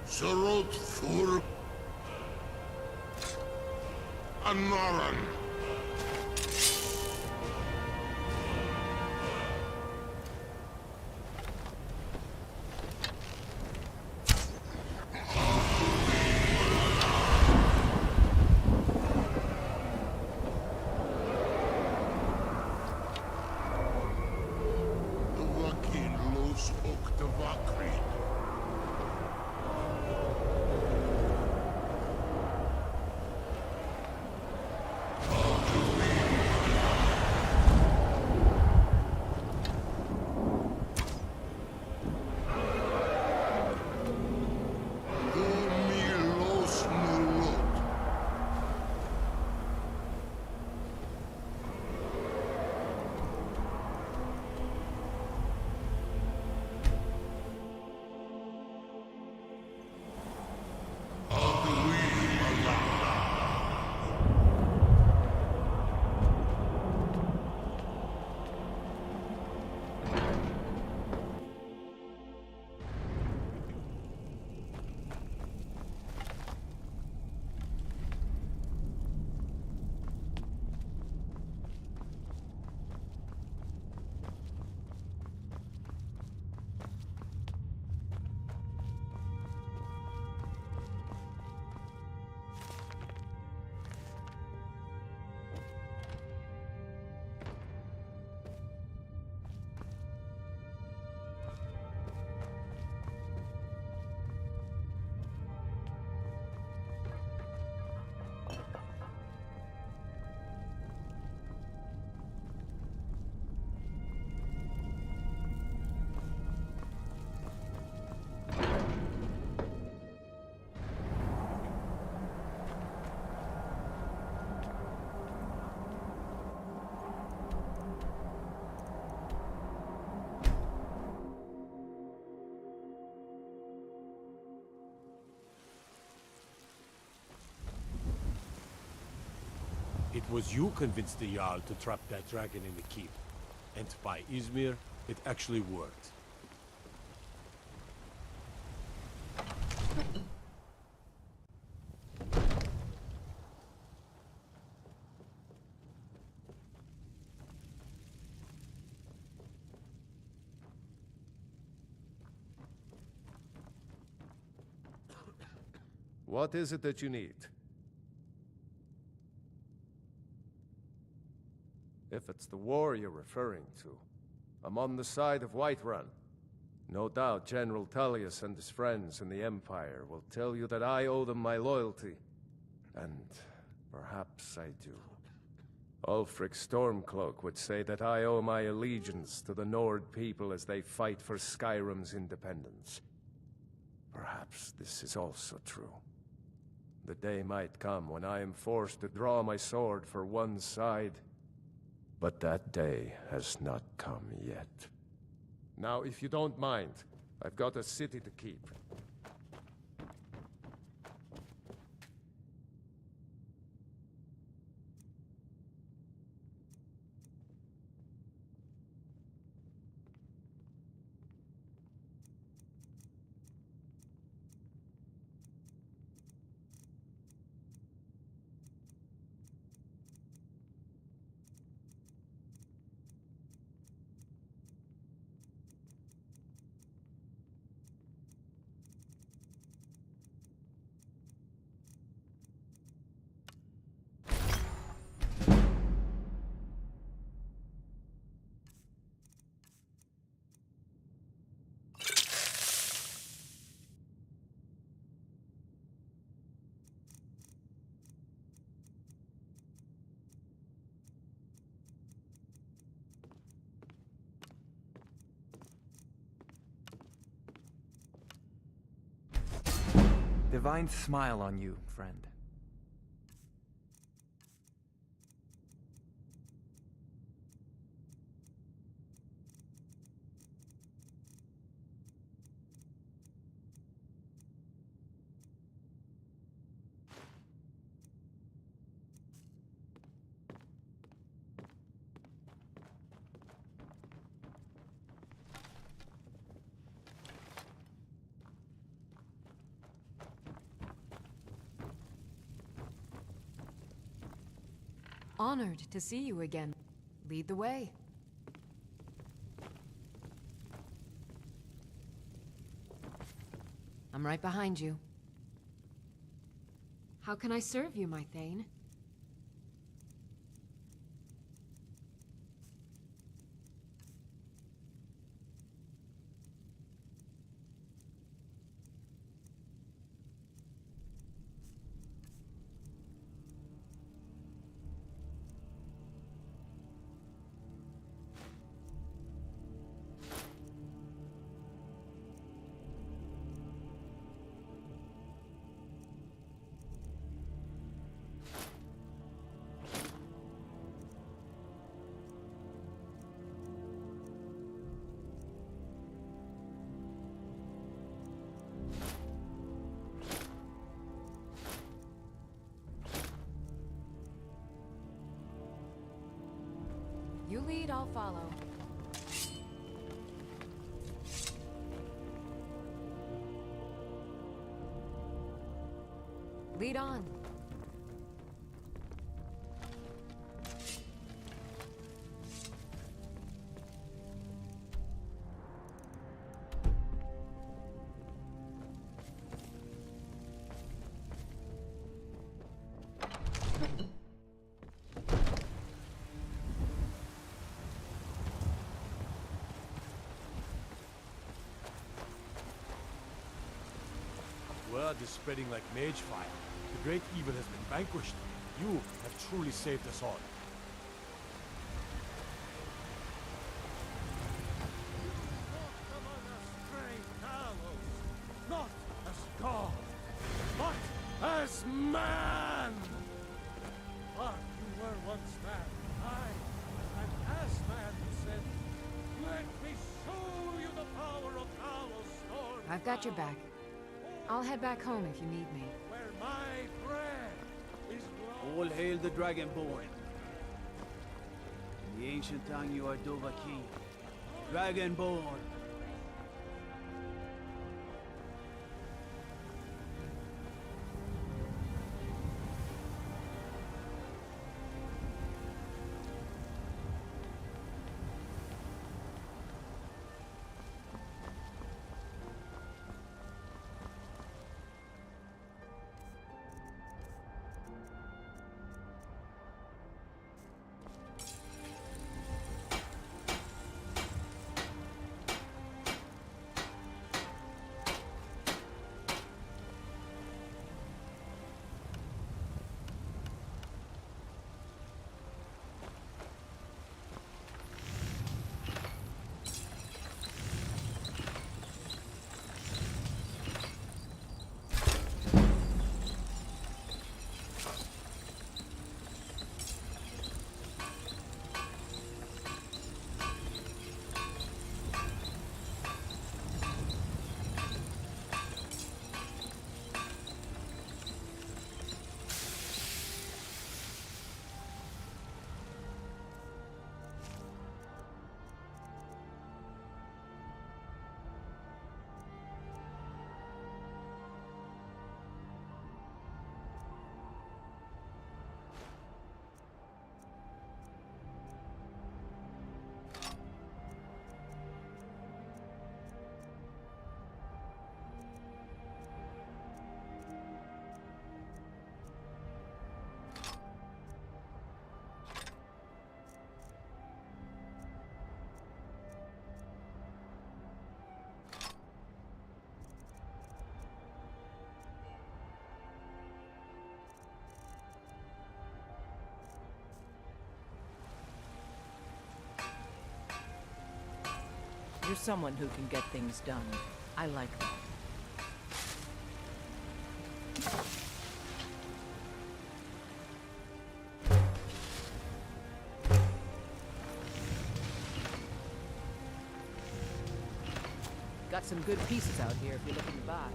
B: Serot Fur Anoran. Los Octavakri.
V: It was you convinced the Jarl to trap that dragon in the keep. And by Izmir, it actually worked.
G: What is it that you need? If it's the war you're referring to, I'm on the side of Whiterun. No doubt General Tullius and his friends in the Empire will tell you that I owe them my loyalty. And perhaps I do. Ulfric Stormcloak would say that I owe my allegiance to the Nord people as they fight for Skyrim's independence. Perhaps this is also true. The day might come when I am forced to draw my sword for one side. But that day has not come yet. Now, if you don't mind, I've got a city to keep.
H: Divine smile on you, friend.
U: Honored to see you again. Lead the way. I'm right behind you. How can I serve you, my Thane? You lead, I'll follow. Lead on.
V: Word is spreading like mage fire. The great evil has been vanquished. You have truly saved us all. Not as God, but as man! But you were once man, aye, and as man you said, let me show you the power of Talos Storm.
U: I've got your back. I'll head back home if you need me.
V: Where my bread is grown.
D: All hail the Dragonborn. In the ancient tongue you are Dovahkiin, Dragonborn.
A: You're someone who can get things done. I like that.
M: Got some good pieces out here if you're looking to buy.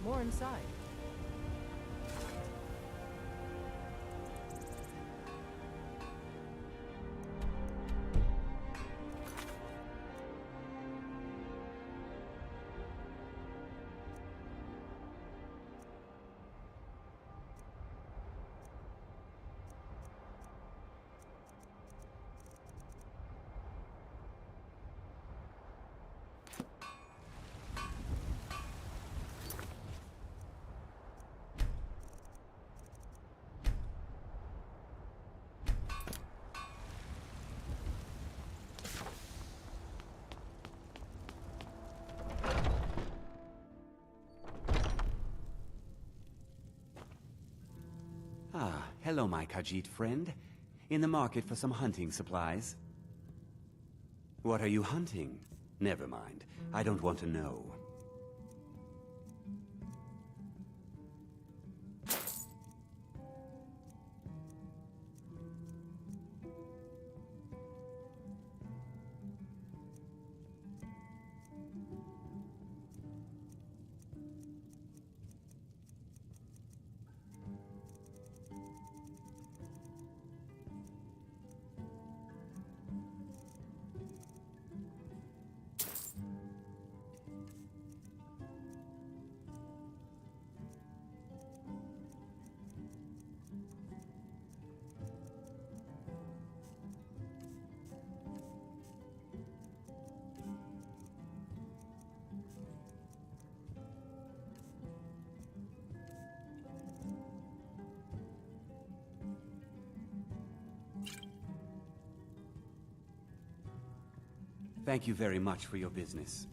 M: More inside.
J: Ah, hello, my Khajiit friend. In the market for some hunting supplies. What are you hunting? Never mind. I don't want to know. Thank you very much for your business.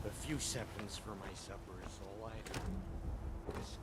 A: A few seconds for my supper is all I ask.